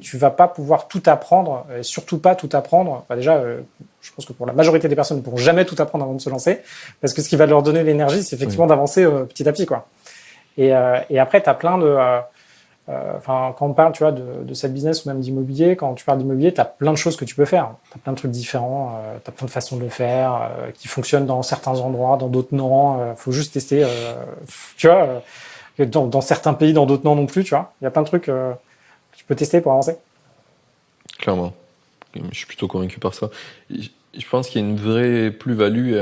tu vas pas pouvoir tout apprendre, et surtout pas tout apprendre. Enfin, déjà, je pense que pour la majorité des personnes, ils ne pourront jamais tout apprendre avant de se lancer, parce que ce qui va leur donner l'énergie, c'est effectivement d'avancer petit à petit, quoi. Et après, t'as plein de quand on parle, tu vois, de cette business ou même d'immobilier, quand tu parles d'immobilier, tu as plein de choses que tu peux faire. Tu as plein de trucs différents, tu as plein de façons de le faire qui fonctionnent dans certains endroits, dans d'autres non. Faut juste tester, tu vois, dans certains pays, dans d'autres non plus, tu vois. Il y a plein de trucs que tu peux tester pour avancer. Clairement. Je suis plutôt convaincu par ça. Je pense qu'il y a une vraie plus-value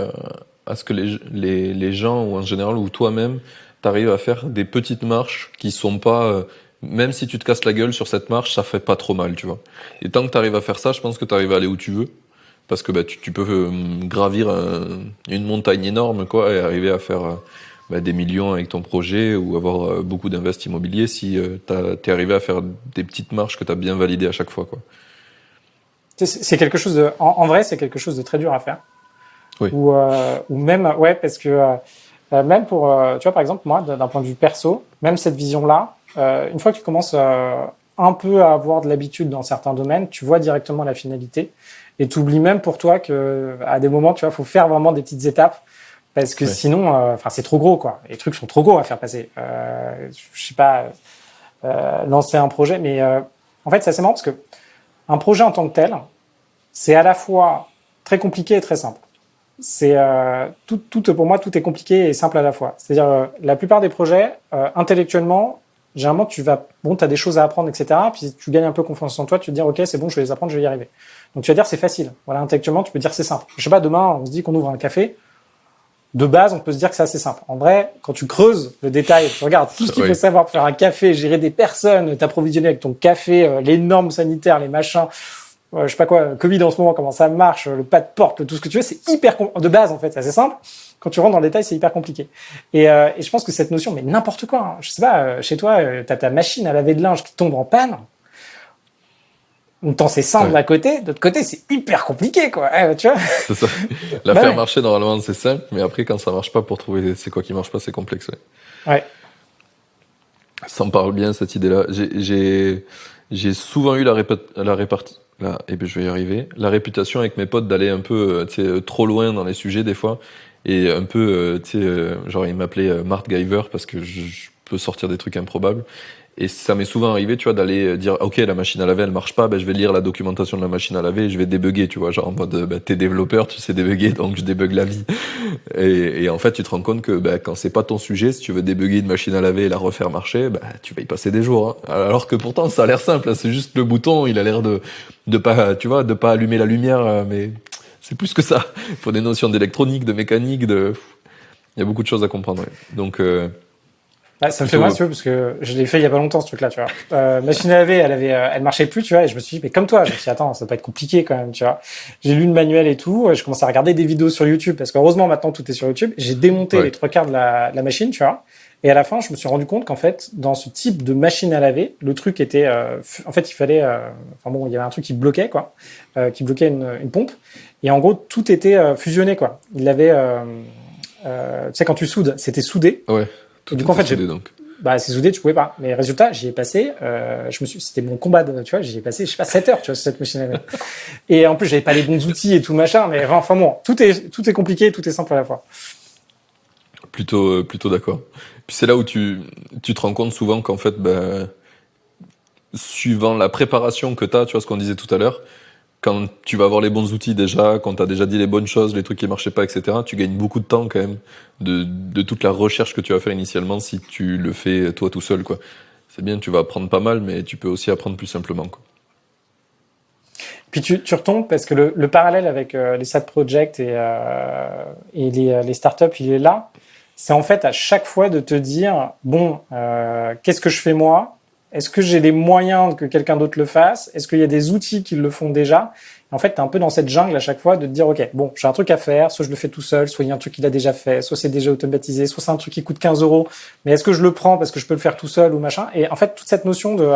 à ce que les gens, ou en général, ou toi-même, t'arrives à faire des petites marches qui sont pas... même si tu te casses la gueule sur cette marche, ça fait pas trop mal, tu vois. Et tant que t'arrives à faire ça, je pense que t'arrives à aller où tu veux. Parce que tu peux gravir une montagne énorme, quoi, et arriver à faire des millions avec ton projet, ou avoir beaucoup d'investissements immobiliers si t'es arrivé à faire des petites marches que t'as bien validées à chaque fois, quoi. C'est quelque chose de... En vrai, c'est quelque chose de très dur à faire. Oui. Ou même... Ouais, parce que... même pour, tu vois, par exemple, moi, d'un point de vue perso, même cette vision-là, une fois que tu commences un peu à avoir de l'habitude dans certains domaines, tu vois directement la finalité et tu oublies même pour toi que à des moments, tu vois, faut faire vraiment des petites étapes parce que sinon, c'est trop gros, quoi. Les trucs sont trop gros à faire passer. Je sais pas, lancer un projet, mais en fait, c'est assez marrant parce que un projet en tant que tel, c'est à la fois très compliqué et très simple. C'est pour moi, tout est compliqué et simple à la fois. C'est-à-dire la plupart des projets intellectuellement, généralement, t'as des choses à apprendre, etc. Puis tu gagnes un peu confiance en toi, tu te dis, ok, c'est bon, je vais les apprendre, je vais y arriver. Donc tu vas dire, c'est facile. Voilà, intellectuellement, tu peux dire, c'est simple. Je sais pas, demain, on se dit qu'on ouvre un café. De base, on peut se dire que c'est assez simple. En vrai, quand tu creuses le détail, tu regardes tout ce qu'il faut savoir pour faire un café, gérer des personnes, t'approvisionner avec ton café, les normes sanitaires, les machins, je sais pas quoi, Covid en ce moment, comment ça marche, le pas de porte, tout ce que tu veux, c'est de base en fait, c'est assez simple. Quand tu rentres dans le détail, c'est hyper compliqué. Et je pense que cette notion, mais n'importe quoi, hein, je sais pas, chez toi, t'as ta machine à laver de linge qui tombe en panne. Tant c'est simple d'un côté, d'autre côté, c'est hyper compliqué, quoi. Tu vois. C'est ça. La faire marcher, normalement, c'est simple, mais après, quand ça marche pas, pour trouver c'est quoi qui marche pas, c'est complexe, Ouais. Ça me parle bien, cette idée-là. J'ai souvent eu la réputation avec mes potes d'aller un peu, trop loin dans les sujets, des fois. Et un peu, genre, ils m'appelaient Mart Giver parce que je peux sortir des trucs improbables. Et ça m'est souvent arrivé, tu vois, d'aller dire, ok, la machine à laver, elle marche pas, je vais lire la documentation de la machine à laver et je vais débugger, tu vois, genre en mode, t'es développeur, tu sais débugger, donc je débug la vie. Et en fait, tu te rends compte que, quand c'est pas ton sujet, si tu veux débugger une machine à laver et la refaire marcher, tu vas y passer des jours, hein. Alors que pourtant, ça a l'air simple, hein, c'est juste le bouton, il a l'air de pas, tu vois, de pas allumer la lumière, mais c'est plus que ça. Il faut des notions d'électronique, de mécanique, il y a beaucoup de choses à comprendre, ouais. Donc, ça me fait mal, tu vois, parce que je l'ai fait il y a pas longtemps, ce truc-là, tu vois. Machine à laver, elle marchait plus, tu vois, et je me suis dit, mais comme toi, je me suis dit, attends, ça va pas être compliqué quand même, tu vois. J'ai lu le manuel et tout, je commençais à regarder des vidéos sur YouTube, parce qu'heureusement, maintenant, tout est sur YouTube. J'ai démonté les 3/4 de la machine, tu vois. Et à la fin, je me suis rendu compte qu'en fait, dans ce type de machine à laver, le truc était, en fait, il fallait, il y avait un truc qui bloquait, quoi, qui bloquait une pompe. Et en gros, tout était fusionné, quoi. Il avait, tu sais, quand tu soudes, c'était soudé. Ouais. Et du coup, en fait, soudé, donc. c'est soudé, tu pouvais pas. Mais résultat, j'y ai passé, c'était mon combat, tu vois, j'y ai passé, je sais pas, 7 heures, tu vois, sur cette machine à laver. Et en plus, j'avais pas les bons outils et tout machin, mais enfin bon, tout est compliqué, tout est simple à la fois. Plutôt d'accord. Puis c'est là où tu te rends compte souvent qu'en fait, suivant la préparation que t'as, tu vois ce qu'on disait tout à l'heure, quand tu vas avoir les bons outils déjà, quand t'as déjà dit les bonnes choses, les trucs qui marchaient pas, etc., tu gagnes beaucoup de temps quand même de toute la recherche que tu vas faire initialement si tu le fais toi tout seul, quoi. C'est bien, tu vas apprendre pas mal, mais tu peux aussi apprendre plus simplement, quoi. Puis tu retombes parce que le parallèle avec les side projects et les startups, il est là. C'est en fait à chaque fois de te dire, bon, qu'est-ce que je fais moi? Est-ce que j'ai les moyens que quelqu'un d'autre le fasse? Est-ce qu'il y a des outils qui le font déjà? En fait, t'es un peu dans cette jungle à chaque fois de te dire, ok, bon, j'ai un truc à faire, soit je le fais tout seul, soit il y a un truc qu'il a déjà fait, soit c'est déjà automatisé, soit c'est un truc qui coûte 15 €, mais est-ce que je le prends parce que je peux le faire tout seul ou machin? Et en fait, toute cette notion de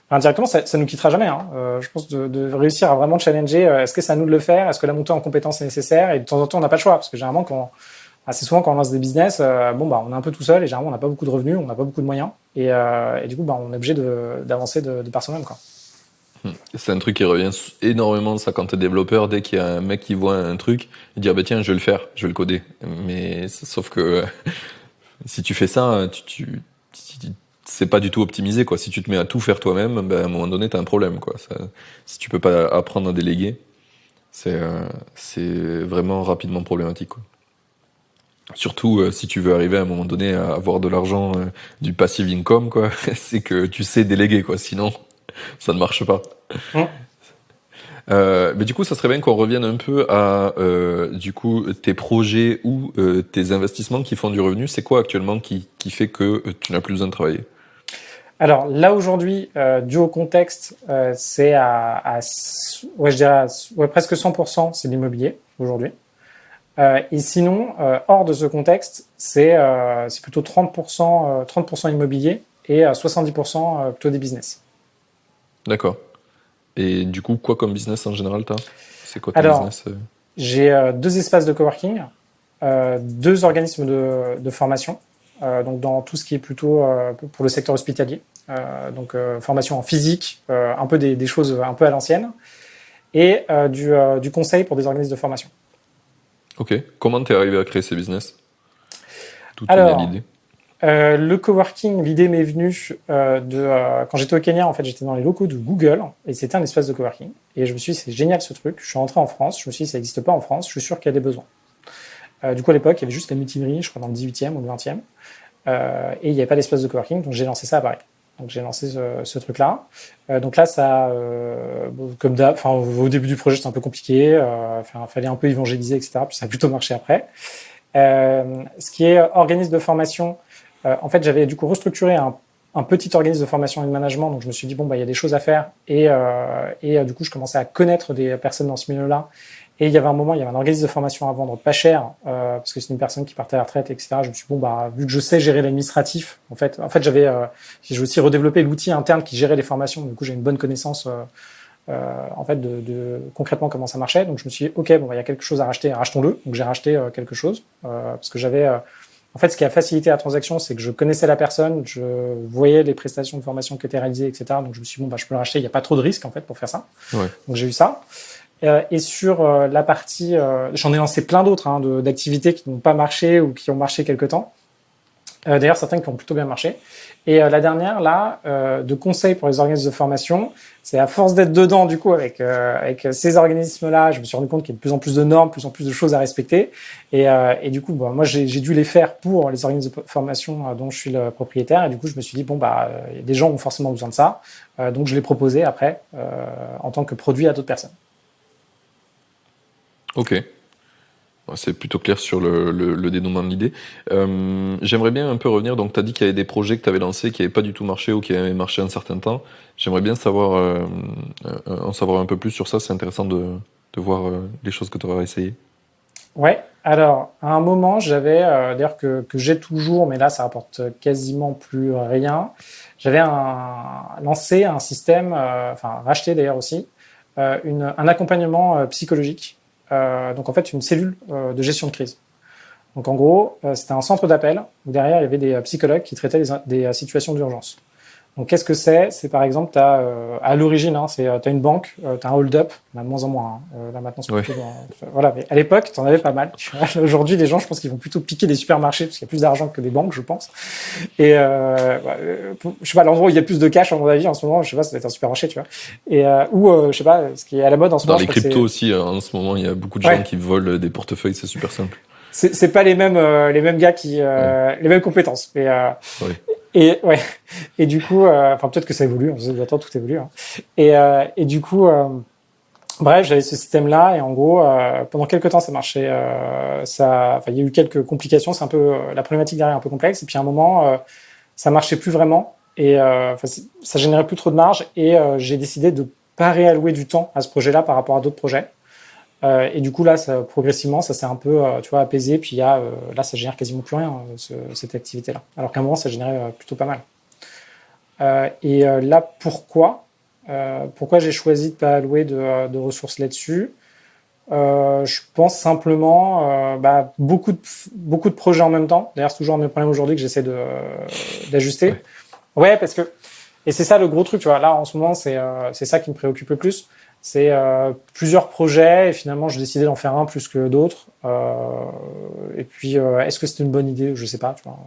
indirectement, ça nous quittera jamais. Hein. Je pense de réussir à vraiment challenger. Est-ce que c'est à nous de le faire? Est-ce que la montée en compétence est nécessaire? Et de temps en temps, on n'a pas le choix parce que généralement, assez souvent quand on lance des business, on est un peu tout seul et généralement on n'a pas beaucoup de revenus, on n'a pas beaucoup de moyens et du coup, on est obligé d'avancer de par soi-même, quoi. C'est un truc qui revient énormément, ça, quand t'es développeur, dès qu'il y a un mec qui voit un truc, il dit, ah tiens, je vais le faire, je vais le coder. Mais sauf que si tu fais ça, c'est pas du tout optimisé, quoi. Si tu te mets à tout faire toi-même, à un moment donné, t'as un problème, quoi. Si tu peux pas apprendre à déléguer, c'est vraiment rapidement problématique, quoi. Surtout si tu veux arriver à un moment donné à avoir de l'argent, du passive income, quoi, c'est que tu sais déléguer, quoi. Sinon, ça ne marche pas. Mais du coup, ça serait bien qu'on revienne un peu à du coup tes projets ou tes investissements qui font du revenu. C'est quoi actuellement qui fait que tu n'as plus besoin de travailler? Alors là aujourd'hui, dû au contexte, c'est je dirais presque 100%, c'est l'immobilier aujourd'hui. Et sinon, hors de ce contexte, c'est plutôt 30% immobilier et 70% plutôt des business. D'accord. Et du coup, quoi comme business en général t'as? C'est quoi ton business? J'ai 2 espaces de coworking, 2 organismes de formation, donc dans tout ce qui est plutôt pour le secteur hospitalier, donc formation en physique, un peu des choses un peu à l'ancienne, et du conseil pour des organismes de formation. Ok. Comment t'es arrivé à créer ces business? D'où te vient l'idée? Le coworking, l'idée m'est venue quand j'étais au Kenya. En fait, j'étais dans les locaux de Google et c'était un espace de coworking. Et je me suis dit, c'est génial ce truc. Je suis rentré en France. Je me suis dit, ça n'existe pas en France. Je suis sûr qu'il y a des besoins. Du coup, à l'époque, il y avait juste la Mutinerie, je crois, dans le 18e ou le 20e. et il n'y avait pas d'espace de coworking, donc j'ai lancé ça à Paris. Donc j'ai lancé ce truc-là. Donc là, ça, comme d'hab, enfin au début du projet, c'était un peu compliqué. Fallait un peu évangéliser, etc. Puis ça a plutôt marché après. Ce qui est organisme de formation, en fait, j'avais du coup restructuré un petit organisme de formation et de management. Donc je me suis dit bon bah il y a des choses à faire et du coup je commençais à connaître des personnes dans ce milieu-là. Et il y avait un moment, il y avait un organisme de formation à vendre pas cher, parce que c'est une personne qui partait à la retraite, etc. Je me suis dit, bon, bah, vu que je sais gérer l'administratif, en fait, j'ai aussi redéveloppé l'outil interne qui gérait les formations. Du coup, j'ai une bonne connaissance, en fait, de concrètement comment ça marchait. Donc, je me suis dit, OK, bon, bah, il y a quelque chose à racheter, rachetons-le. Donc, j'ai racheté quelque chose, parce que j'avais, en fait, ce qui a facilité la transaction, c'est que je connaissais la personne, je voyais les prestations de formation qui étaient réalisées, etc. Donc, je me suis dit, bon, bah, je peux le racheter. Il n'y a pas trop de risques, en fait, pour faire ça. Ouais. Donc, j'ai eu ça. Et sur la partie, j'en ai lancé plein d'autres d'activités qui n'ont pas marché ou qui ont marché quelque temps. D'ailleurs, certaines qui ont plutôt bien marché. Et la dernière, là, de conseils pour les organismes de formation, c'est à force d'être dedans, du coup, avec ces organismes-là, je me suis rendu compte qu'il y a de plus en plus de normes, de plus en plus de choses à respecter. Et du coup, moi, j'ai dû les faire pour les organismes de formation dont je suis le propriétaire. Et du coup, je me suis dit, bon, bah, des gens ont forcément besoin de ça. Donc, je l'ai proposé après en tant que produit à d'autres personnes. Ok. C'est plutôt clair sur le dénouement de l'idée. J'aimerais bien un peu revenir. Donc, tu as dit qu'il y avait des projets que tu avais lancés qui n'avaient pas du tout marché ou qui avaient marché un certain temps. J'aimerais bien en savoir un peu plus sur ça. C'est intéressant de voir les choses que tu aurais essayées. Ouais, alors à un moment, j'avais, d'ailleurs que j'ai toujours, mais là ça rapporte quasiment plus rien, j'avais lancé un système, racheté d'ailleurs aussi, un accompagnement psychologique, donc en fait une cellule de gestion de crise. Donc en gros, c'était un centre d'appel où derrière il y avait des psychologues qui traitaient des situations d'urgence. Donc, qu'est-ce que c'est? C'est par exemple, à l'origine, t'as une banque, t'as un hold-up, de moins en moins. Là maintenant, c'est plutôt voilà. Mais à l'époque, t'en avais pas mal. Tu vois. Aujourd'hui, les gens, je pense qu'ils vont plutôt piquer des supermarchés parce qu'il y a plus d'argent que des banques, je pense. Et je sais pas, l'endroit où il y a plus de cash, à mon avis, en ce moment, je sais pas, ça doit être un supermarché, tu vois. Et je sais pas, ce qui est à la mode en ce moment. Dans les cryptos aussi, en ce moment, il y a beaucoup de gens qui volent des portefeuilles. C'est super simple. C'est pas les mêmes gars qui les mêmes compétences. Mais Et du coup, peut-être que ça évolue. J'attends tout évolue. Hein. Et du coup, bref, j'avais ce système-là et en gros, pendant quelques temps, ça marchait. Il y a eu quelques complications. C'est un peu la problématique derrière est un peu complexe. Et puis à un moment, ça marchait plus vraiment et ça générait plus trop de marge. Et j'ai décidé de pas réallouer du temps à ce projet-là par rapport à d'autres projets. Et du coup là, progressivement, ça s'est un peu, apaisé. Puis là, ça génère quasiment plus rien cette activité-là. Alors qu'à un moment, ça générait plutôt pas mal. Là, pourquoi j'ai choisi de pas allouer de ressources là-dessus? Je pense simplement, beaucoup de projets en même temps. D'ailleurs, c'est toujours un de mes problèmes aujourd'hui que j'essaie d'ajuster. Ouais, parce que et c'est ça le gros truc, tu vois. Là, en ce moment, c'est ça qui me préoccupe le plus. C'est plusieurs projets et finalement je décidais d'en faire un plus que d'autres. Et puis est-ce que c'était une bonne idée? Je sais pas. Tu vois.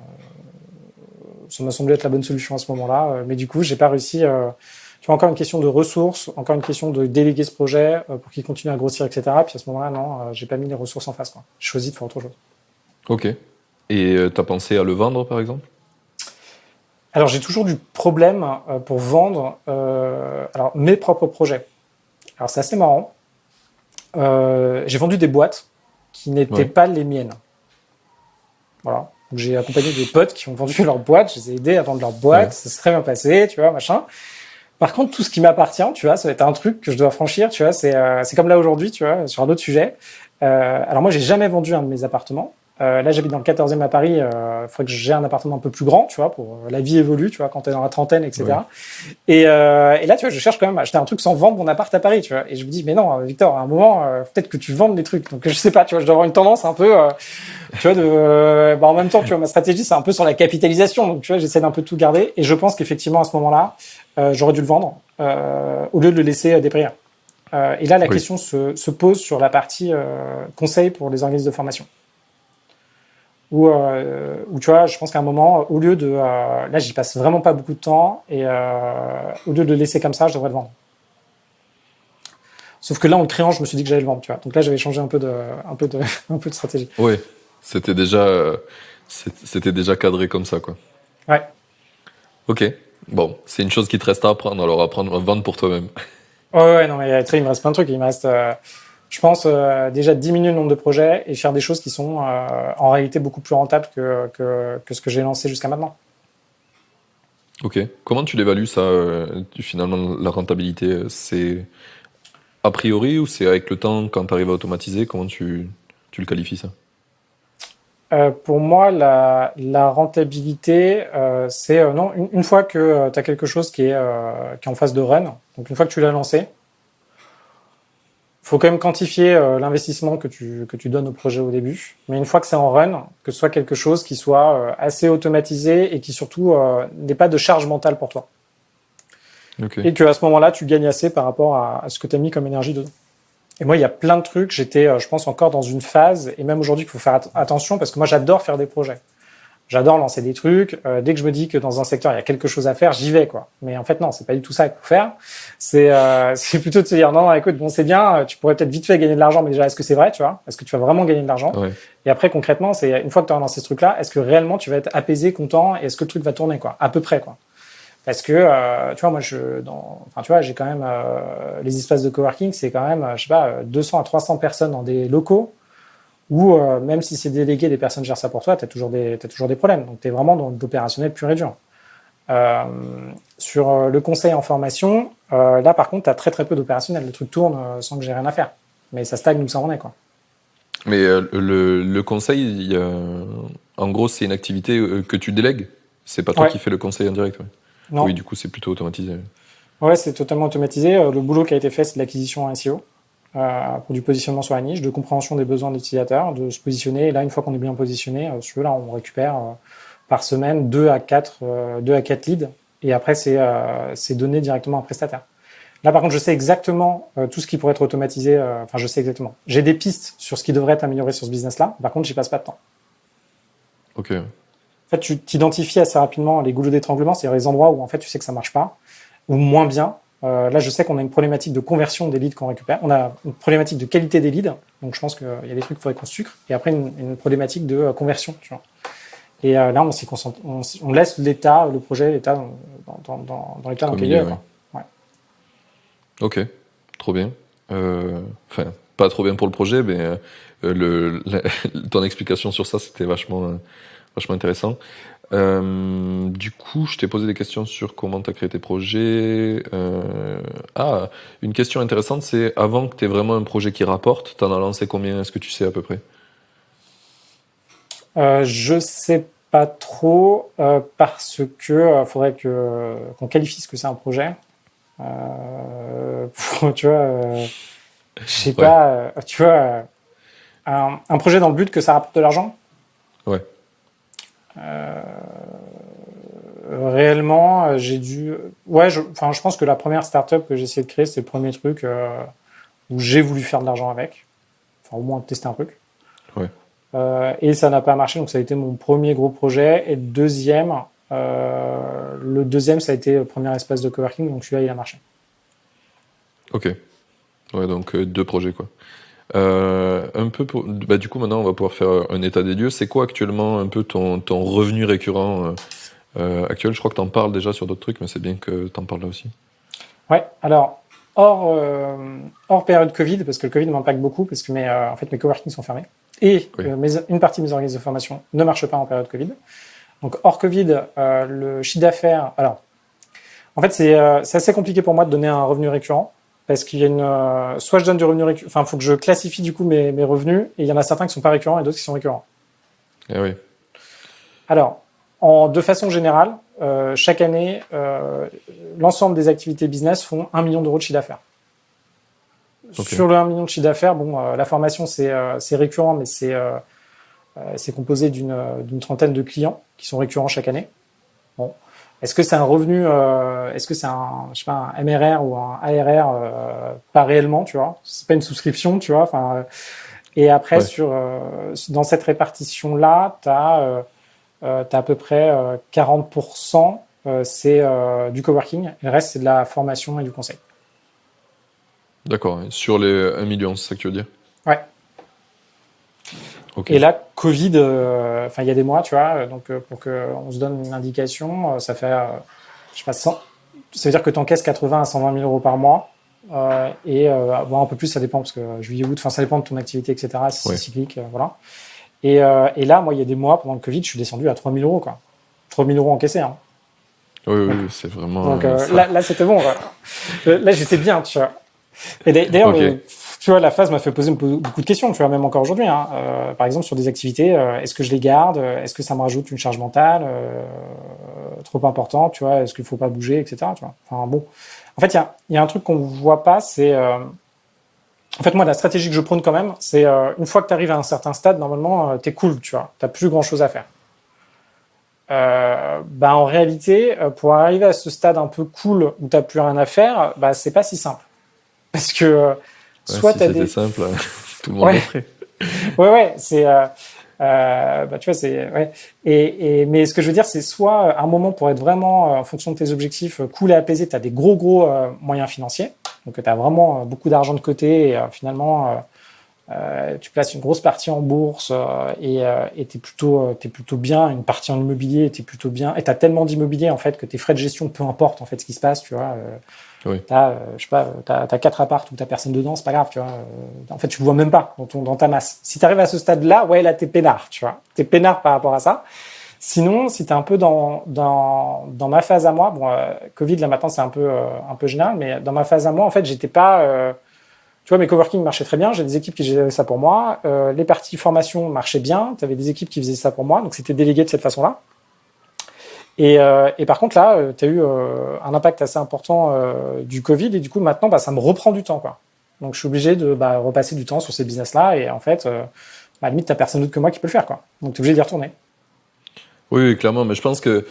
Ça m'a semblé être la bonne solution à ce moment-là, mais du coup j'ai pas réussi. Tu vois, encore une question de ressources, encore une question de déléguer ce projet pour qu'il continue à grossir, etc. Puis à ce moment-là, non, j'ai pas mis les ressources en face. Quoi. J'ai choisi de faire autre chose. Ok. Et t'as pensé à le vendre par exemple? Alors j'ai toujours du problème pour vendre mes propres projets. Alors c'est assez marrant. J'ai vendu des boîtes qui n'étaient pas les miennes. Voilà. Donc, j'ai accompagné des potes qui ont vendu leur boîte, je les ai aidés à vendre leur boîte, ça s'est très bien passé, tu vois, machin. Par contre, tout ce qui m'appartient, tu vois, ça va être un truc que je dois franchir, tu vois, c'est comme là aujourd'hui, tu vois, sur un autre sujet. Alors moi, j'ai jamais vendu un de mes appartements. Là, j'habite dans le 14e à Paris. Faudrait que j'ai un appartement un peu plus grand, tu vois, pour la vie évolue, tu vois, quand t'es dans la trentaine, etc. Ouais. Et là, tu vois, je cherche quand même à acheter un truc sans vendre mon appart à Paris, tu vois. Et je me dis, mais non, Victor, à un moment, peut-être que tu vendes des trucs. Donc, je sais pas, tu vois, je dois avoir une tendance un peu, tu vois, en même temps, tu vois, ma stratégie, c'est un peu sur la capitalisation. Donc, tu vois, j'essaie d'un peu tout garder. Et je pense qu'effectivement, à ce moment-là, j'aurais dû le vendre au lieu de le laisser dépérir. Et là, la question se pose sur la partie conseil pour les organismes de formation. Où tu vois, je pense qu'à un moment, au lieu de... là, j'y passe vraiment pas beaucoup de temps, et au lieu de le laisser comme ça, je devrais le vendre. Sauf que là, en le créant, je me suis dit que j'allais le vendre, tu vois. Donc là, j'avais changé un peu de stratégie. Oui, c'était déjà C'était déjà cadré comme ça, quoi. Ouais. Ok. Bon, c'est une chose qui te reste à apprendre, alors apprendre à vendre pour toi-même. Ouais, non, mais tu sais, il me reste plein de trucs. Il me reste, je pense, déjà diminuer le nombre de projets et faire des choses qui sont en réalité beaucoup plus rentables que ce que j'ai lancé jusqu'à maintenant. Ok. Comment tu l'évalues, ça, finalement, la rentabilité? C'est a priori ou c'est avec le temps, quand tu arrives à automatiser? Comment tu le qualifies, ça? Pour moi, la rentabilité, c'est non, une fois que tu as quelque chose qui est en phase de run, donc une fois que tu l'as lancé, faut quand même quantifier l'investissement que tu donnes au projet au début. Mais une fois que c'est en run, que ce soit quelque chose qui soit assez automatisé et qui surtout n'ait pas de charge mentale pour toi. Ok. Et que à ce moment-là, tu gagnes assez par rapport à ce que tu as mis comme énergie dedans. Et moi, il y a plein de trucs. J'étais, je pense, encore dans une phase, et même aujourd'hui, qu'il faut faire attention parce que moi, j'adore faire des projets. J'adore lancer des trucs. Dès que je me dis que dans un secteur il y a quelque chose à faire, j'y vais quoi. Mais en fait non, c'est pas du tout ça qu'il faut faire. C'est plutôt de se dire non, écoute, bon c'est bien, tu pourrais peut-être vite fait gagner de l'argent, mais déjà est-ce que c'est vrai, tu vois? Est-ce que tu vas vraiment gagner de l'argent? Ouais. Et après concrètement, c'est une fois que tu as lancé ce truc-là, est-ce que réellement tu vas être apaisé, content, et est-ce que le truc va tourner quoi? À peu près quoi. Parce que tu vois, moi enfin tu vois, j'ai quand même les espaces de coworking, c'est quand même, je sais pas, 200 à 300 personnes dans des locaux ou même si c'est délégué, des personnes gèrent ça pour toi, t'as toujours des problèmes. Donc, tu es vraiment dans l'opérationnel pur et dur. Euh, sur le conseil en formation, là, par contre, tu as très, très peu d'opérationnel. Le truc tourne sans que j'ai rien à faire. Mais ça stagne où ça en est, quoi. Mais le conseil, en gros, c'est une activité que tu délègues. C'est pas toi Ouais, qui fais le conseil en direct. Ouais. Oui, non. du coup, c'est plutôt automatisé. Ouais, c'est totalement automatisé. Le boulot qui a été fait, c'est de l'acquisition en SEO, pour du positionnement sur la niche, de compréhension des besoins de l'utilisateur, de se positionner. Et là, une fois qu'on est bien positionné, là, on récupère par semaine 2 à 4 leads. Et après, c'est donné directement à un prestataire. Là, par contre, je sais exactement tout ce qui pourrait être automatisé. Enfin, je sais exactement. J'ai des pistes sur ce qui devrait être amélioré sur ce business-là. Par contre, j'y passe pas de temps. Ok. En fait, tu t'identifies assez rapidement les goulots d'étranglement, c'est-à-dire les endroits où en fait tu sais que ça marche pas ou moins bien. Là, je sais qu'on a une problématique de conversion des leads qu'on récupère. On a une problématique de qualité des leads. Donc, je pense qu'il y a des trucs qu'il faudrait qu'on sucre. Et après, une problématique de conversion. Tu vois. Et là, on s'y concentre. On laisse l'état, le projet, l'état dans l'état dans Au lequel il milieu, est. ouais. Quoi. Ouais. Ok. Trop bien. Enfin, pas trop bien pour le projet, mais ton explication sur ça, c'était vachement intéressant. Du coup, je t'ai posé des questions sur comment tu as créé tes projets. Une question intéressante, c'est avant que tu aies vraiment un projet qui rapporte, tu en as lancé combien? Est-ce que tu sais à peu près? Je sais pas trop parce que faudrait qu'on qualifie ce que c'est un projet. Tu vois, je sais Ouais, pas. Tu vois, un projet dans le but que ça rapporte de l'argent. ouais, Réellement, j'ai dû. Ouais, enfin, je pense que la première startup que j'ai essayé de créer, c'est le premier truc où j'ai voulu faire de l'argent avec. Enfin, au moins tester un truc. ouais. Et ça n'a pas marché, donc ça a été mon premier gros projet. Et le deuxième, ça a été le premier espace de coworking, donc celui-là, il a marché. Ok. Ouais, donc deux projets, quoi. Un peu bah, du coup, maintenant, on va pouvoir faire un état des lieux. C'est quoi actuellement un peu ton revenu récurrent actuel? Je crois que tu en parles déjà sur d'autres trucs, mais c'est bien que tu en parles là aussi. Ouais, alors, hors période Covid, parce que le Covid m'impacte beaucoup, parce que en fait, mes coworking sont fermés. Et Oui, une partie de mes organismes de formation ne marche pas en période Covid. Donc, hors Covid, le chiffre d'affaires. Alors, en fait, c'est assez compliqué pour moi de donner un revenu récurrent. Parce qu'il y a soit je donne du revenu récurrent. Enfin, il faut que je classifie du coup mes revenus. Et il y en a certains qui sont pas récurrents et d'autres qui sont récurrents. eh oui, Alors, de façon générale, chaque année, l'ensemble des activités business font 1 million d'euros de chiffre d'affaires. ok. Sur le 1 million de chiffre d'affaires, bon, la formation, c'est récurrent, mais c'est composé d'une trentaine de clients qui sont récurrents chaque année. Bon. Est-ce que c'est un revenu, est-ce que c'est je sais pas, un MRR ou un ARR, pas réellement, tu vois? C'est pas une souscription, tu vois? Enfin, et après, Ouais, dans cette répartition-là, t'as à peu près 40%, c'est du coworking, et le reste, c'est de la formation et du conseil. d'accord. Ouais. Sur les 1 million, c'est ça que tu veux dire? Ouais. Ok. Et là, Covid, il y a des mois, tu vois, donc pour qu'on se donne une indication, ça fait, je sais pas, 100, ça veut dire que tu encaisses 80 à 120 000 euros par mois. Bon, un peu plus, ça dépend, parce que juillet, août, ça dépend de ton activité, etc. Si c'est Ouais. cyclique, voilà. Et là, moi, il y a des mois, pendant le Covid, je suis descendu à 3 000 euros, quoi. 3 000 euros encaissés, hein. Oui, oui, Donc, oui, c'est vraiment donc ça. là, c'était bon, quoi. Là, j'étais bien, tu vois. Et d'ailleurs, Ok. tu vois, la phase m'a fait poser beaucoup de questions, tu vois, même encore aujourd'hui, hein. Par exemple, sur des activités, est-ce que je les garde? Est-ce que ça me rajoute une charge mentale trop importante, tu vois? Est-ce qu'il faut pas bouger, etc. Tu vois. Enfin bon. En fait, il y a un truc qu'on voit pas, c'est en fait, moi, la stratégie que je prône quand même, c'est une fois que tu arrives à un certain stade, normalement, t'es cool, tu vois. T'as plus grand-chose à faire. En réalité, pour arriver à ce stade un peu cool où t'as plus rien à faire, c'est pas si simple. Parce que Ouais, soit si t'as c'était des... simple, tout le monde le Ouais, ferait. ouais, c'est... tu vois, c'est... Ouais. Mais ce que je veux dire, c'est soit, à un moment, pour être vraiment, en fonction de tes objectifs, cool et apaisé, t'as des gros moyens financiers. Donc, t'as vraiment beaucoup d'argent de côté et finalement... tu places une grosse partie en bourse et t'es plutôt bien, une partie en immobilier, t'es plutôt bien. Et t'as tellement d'immobilier en fait que tes frais de gestion, peu importe en fait ce qui se passe, tu vois. Oui. Je sais pas, t'as 4 apparts où t'as personne dedans, c'est pas grave, tu vois. En fait, tu le vois même pas dans ta masse. Si t'arrives à ce stade-là, ouais, là t'es peinard, tu vois. T'es peinard par rapport à ça. Sinon, si t'es un peu dans ma phase à moi, bon, Covid là maintenant c'est un peu général, mais dans ma phase à moi, en fait, j'étais pas tu vois, mes coworking marchaient très bien. J'ai des équipes qui géraient ça pour moi. Les parties formation marchaient bien. Tu avais des équipes qui faisaient ça pour moi. Donc, c'était délégué de cette façon-là. Et par contre, là, tu as eu un impact assez important du Covid. Et du coup, maintenant, ça me reprend du temps, quoi. Donc, je suis obligé de repasser du temps sur ces business-là. Et en fait, à la limite, tu n'as personne d'autre que moi qui peut le faire, quoi. Donc, tu es obligé d'y retourner. Oui, oui, clairement. Mais je pense que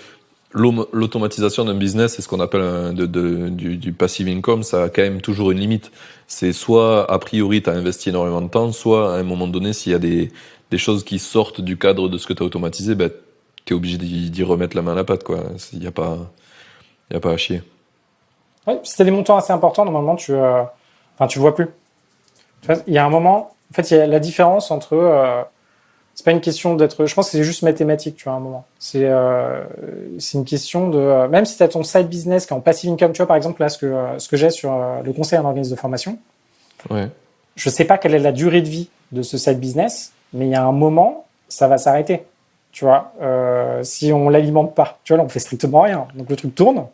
l'automatisation d'un business, c'est ce qu'on appelle du passive income, ça a quand même toujours une limite. C'est soit, a priori, tu as investi énormément de temps, soit, à un moment donné, s'il y a des choses qui sortent du cadre de ce que tu as automatisé, tu es obligé d'y remettre la main à la pâte, quoi. Il n'y a pas, y a pas à chier. Ouais, si tu as des montants assez importants, normalement, tu le vois plus. Tu vois, il y a un moment, en fait, il y a la différence entre c'est pas une question d'être. Je pense que c'est juste mathématique, tu vois, à un moment. C'est une question de. Même si tu as ton side business qui est en passive income, tu vois, par exemple, là, ce que j'ai sur le conseil en organisme de formation, Ouais. je sais pas quelle est la durée de vie de ce side business, mais il y a un moment, ça va s'arrêter. Tu vois, si on l'alimente pas. Tu vois, là, on fait strictement rien. Donc le truc tourne.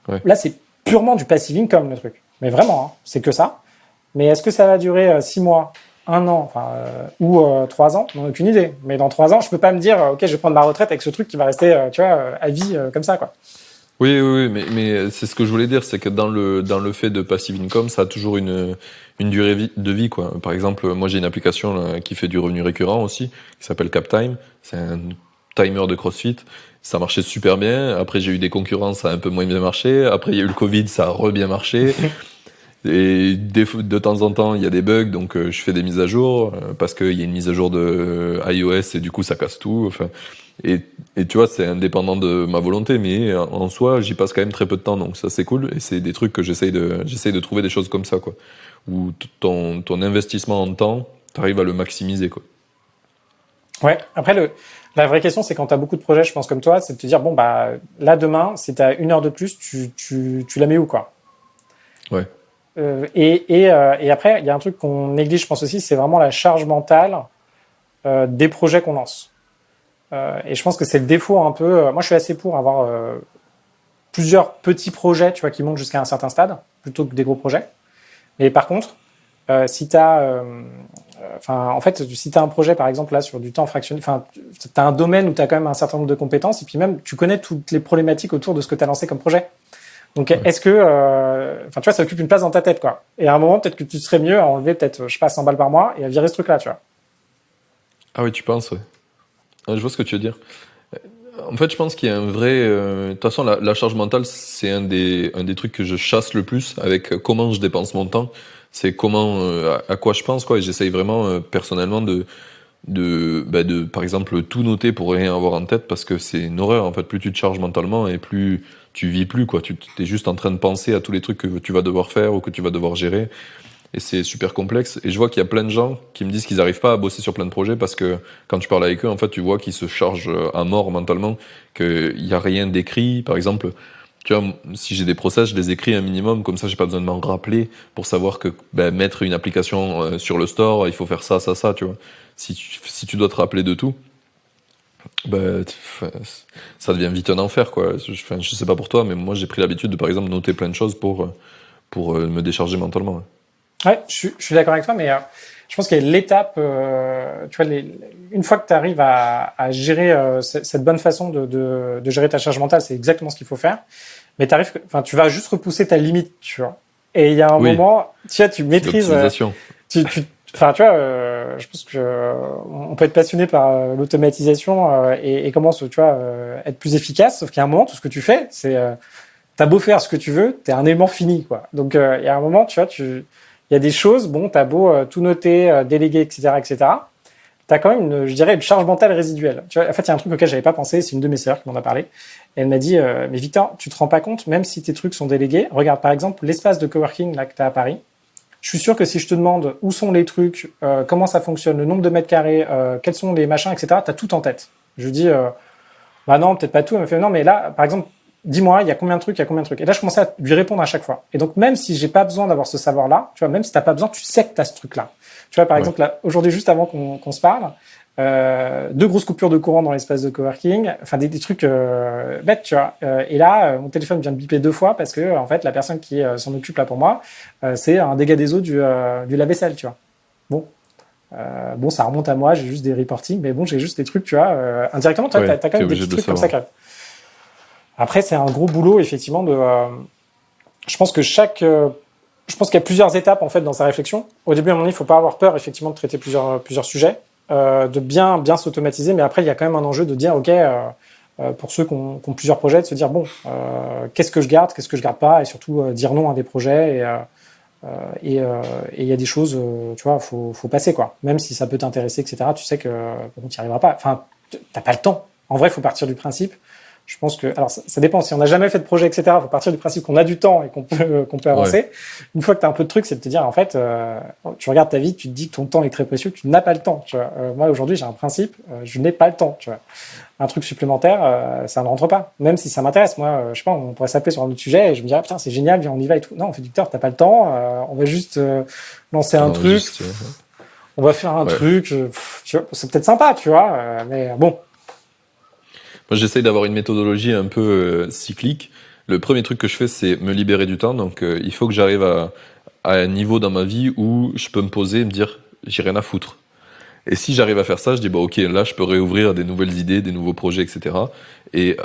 Ouais. Là, c'est purement du passive income, le truc. Mais vraiment, hein, c'est que ça. Mais est-ce que ça va durer 6 mois, un an, ou 3 ans? On n'a aucune idée. Mais dans 3 ans, je peux pas me dire, ok, je vais prendre ma retraite avec ce truc qui va rester, tu vois, à vie comme ça, quoi. Oui, oui, oui, mais c'est ce que je voulais dire, c'est que dans le fait de passive income, ça a toujours une durée de vie, quoi. Par exemple, moi j'ai une application là, qui fait du revenu récurrent aussi, qui s'appelle CapTime. C'est un timer de CrossFit. Ça marchait super bien. Après, j'ai eu des concurrents, ça a un peu moins bien marché. Après, il y a eu le Covid, ça a re-bien marché. Et de temps en temps, il y a des bugs, donc je fais des mises à jour parce qu'il y a une mise à jour de iOS et du coup ça casse tout. Enfin, et, et tu vois, c'est indépendant de ma volonté, mais en soi, j'y passe quand même très peu de temps, donc ça c'est cool. Et c'est des trucs que j'essaye de trouver des choses comme ça, quoi, où ton investissement en temps, t'arrives à le maximiser, quoi. Ouais. Après, la vraie question, c'est quand tu as beaucoup de projets, je pense, comme toi, c'est de te dire, bon, là, demain, si tu as 1 heure de plus, tu la mets où, quoi? Ouais, Et après, il y a un truc qu'on néglige, je pense aussi, c'est vraiment la charge mentale des projets qu'on lance. Et je pense que c'est le défaut un peu. Moi, je suis assez pour avoir plusieurs petits projets, tu vois, qui montent jusqu'à un certain stade, plutôt que des gros projets. Mais par contre, si tu as, en fait, si tu as un projet, par exemple, là, sur du temps fractionné, tu as un domaine où tu as quand même un certain nombre de compétences, et puis même, tu connais toutes les problématiques autour de ce que tu as lancé comme projet. Donc, ouais. est-ce que, tu vois, ça occupe une place dans ta tête, quoi. Et à un moment, peut-être que tu serais mieux à enlever peut-être, je sais pas, 100 balles par mois et à virer ce truc-là, tu vois. Ah oui, tu penses, ouais. Ah, je vois ce que tu veux dire. En fait, je pense qu'il y a un vrai. De toute façon, la charge mentale, c'est un des trucs que je chasse le plus avec comment je dépense mon temps. C'est comment, à quoi je pense, quoi. Et j'essaye vraiment, personnellement, par exemple, tout noter pour rien avoir en tête parce que c'est une horreur, en fait. Plus tu te charges mentalement et plus tu vis plus, quoi. Tu es juste en train de penser à tous les trucs que tu vas devoir faire ou que tu vas devoir gérer. et c'est super complexe. Et je vois qu'il y a plein de gens qui me disent qu'ils n'arrivent pas à bosser sur plein de projets parce que quand tu parles avec eux, en fait, tu vois qu'ils se chargent à mort mentalement, qu'il n'y a rien d'écrit. Par exemple, tu vois, si j'ai des process, je les écris un minimum, comme ça, j'ai pas besoin de m'en rappeler pour savoir que mettre une application sur le store, il faut faire ça, ça, ça, tu vois. Si tu dois te rappeler de tout, ça devient vite un enfer, quoi. Je sais pas pour toi, mais moi, j'ai pris l'habitude de, par exemple, noter plein de choses pour me décharger mentalement. Ouais, je suis d'accord avec toi, mais je pense qu'il y a l'étape, tu vois, une fois que tu arrives à gérer cette bonne façon de gérer ta charge mentale, c'est exactement ce qu'il faut faire. Mais tu vas juste repousser ta limite, tu vois. Et il y a un Oui, moment, tu maîtrises, l'optimisation. enfin, tu vois, je pense que on peut être passionné par l'automatisation et comment, tu vois, être plus efficace. Sauf qu'il y a un moment, tout ce que tu fais, c'est t'as beau faire ce que tu veux, t'es un aimant fini, quoi. Donc, il y a un moment, tu vois, il y a des choses, bon, t'as beau tout noter, déléguer, etc., etc. T'as quand même, je dirais, une charge mentale résiduelle. Tu vois, en fait, il y a un truc auquel j'avais pas pensé. C'est une de mes sœurs qui m'en a parlé. Et elle m'a dit, mais Victor, tu te rends pas compte, même si tes trucs sont délégués. Regarde, par exemple, l'espace de coworking là que t'as à Paris. Je suis sûr que si je te demande où sont les trucs, comment ça fonctionne, le nombre de mètres carrés, quels sont les machins, etc., t'as tout en tête. Je lui dis, bah non, peut-être pas tout. Elle me fait, non, mais là, par exemple, dis-moi, il y a combien de trucs, il y a combien de trucs. Et là, je commençais à lui répondre à chaque fois. Et donc, même si j'ai pas besoin d'avoir ce savoir-là, tu vois, même si t'as pas besoin, tu sais que t'as ce truc-là. Tu vois, par Ouais. exemple, là, aujourd'hui, juste avant qu'on se parle, deux grosses coupures de courant dans l'espace de coworking, enfin des trucs bêtes, tu vois. Et là, mon téléphone vient de biper 2 fois parce que en fait, la personne qui s'en occupe là pour moi, c'est un dégât des eaux du lave-vaisselle, tu vois. Bon, bon, ça remonte à moi, j'ai juste des reportings, mais bon, j'ai juste des trucs, tu vois. Indirectement, tu vois, Ouais, t'as quand t'es même des obligé petits de le trucs comme ça. savoir. Après, c'est un gros boulot, effectivement, je pense que je pense qu'il y a plusieurs étapes en fait dans sa réflexion. Au début, à mon avis, il faut pas avoir peur effectivement de traiter plusieurs sujets, de bien s'automatiser, mais après il y a quand même un enjeu de dire ok, pour ceux qui ont plusieurs projets, de se dire bon, qu'est-ce que je garde, qu'est-ce que je garde pas, et surtout dire non à des projets et il y a des choses, tu vois, faut passer quoi. Même si ça peut t'intéresser, etc. Tu sais que bon, tu n'y arriveras pas. Enfin, t'as pas le temps. En vrai, il faut partir du principe. Je pense que, alors ça dépend. Si on n'a jamais fait de projet, etc., faut partir du principe qu'on a du temps et qu'on peut Ouais. avancer. Une fois que tu as un peu de truc, c'est de te dire en fait, tu regardes ta vie, tu te dis que ton temps est très précieux, tu n'as pas le temps. Tu vois. Moi aujourd'hui, j'ai un principe, je n'ai pas le temps. Tu vois. Un truc supplémentaire, ça ne rentre pas. Même si ça m'intéresse, moi, je sais pas, on pourrait s'appeler sur un autre sujet et je me dirais putain c'est génial, viens on y va et tout. Non, en fait, Victor, t'as pas le temps. On va juste lancer On un truc, enregistre. on va faire un Ouais. truc. Tu vois, c'est peut-être sympa, tu vois, mais bon. Moi, j'essaye d'avoir une méthodologie un peu cyclique. Le premier truc que je fais, c'est me libérer du temps. Donc, il faut que j'arrive à un niveau dans ma vie où je peux me poser et me dire, j'ai rien à foutre. Et si j'arrive à faire ça, je dis, bah, ok, là, je peux réouvrir des nouvelles idées, des nouveaux projets, etc. Et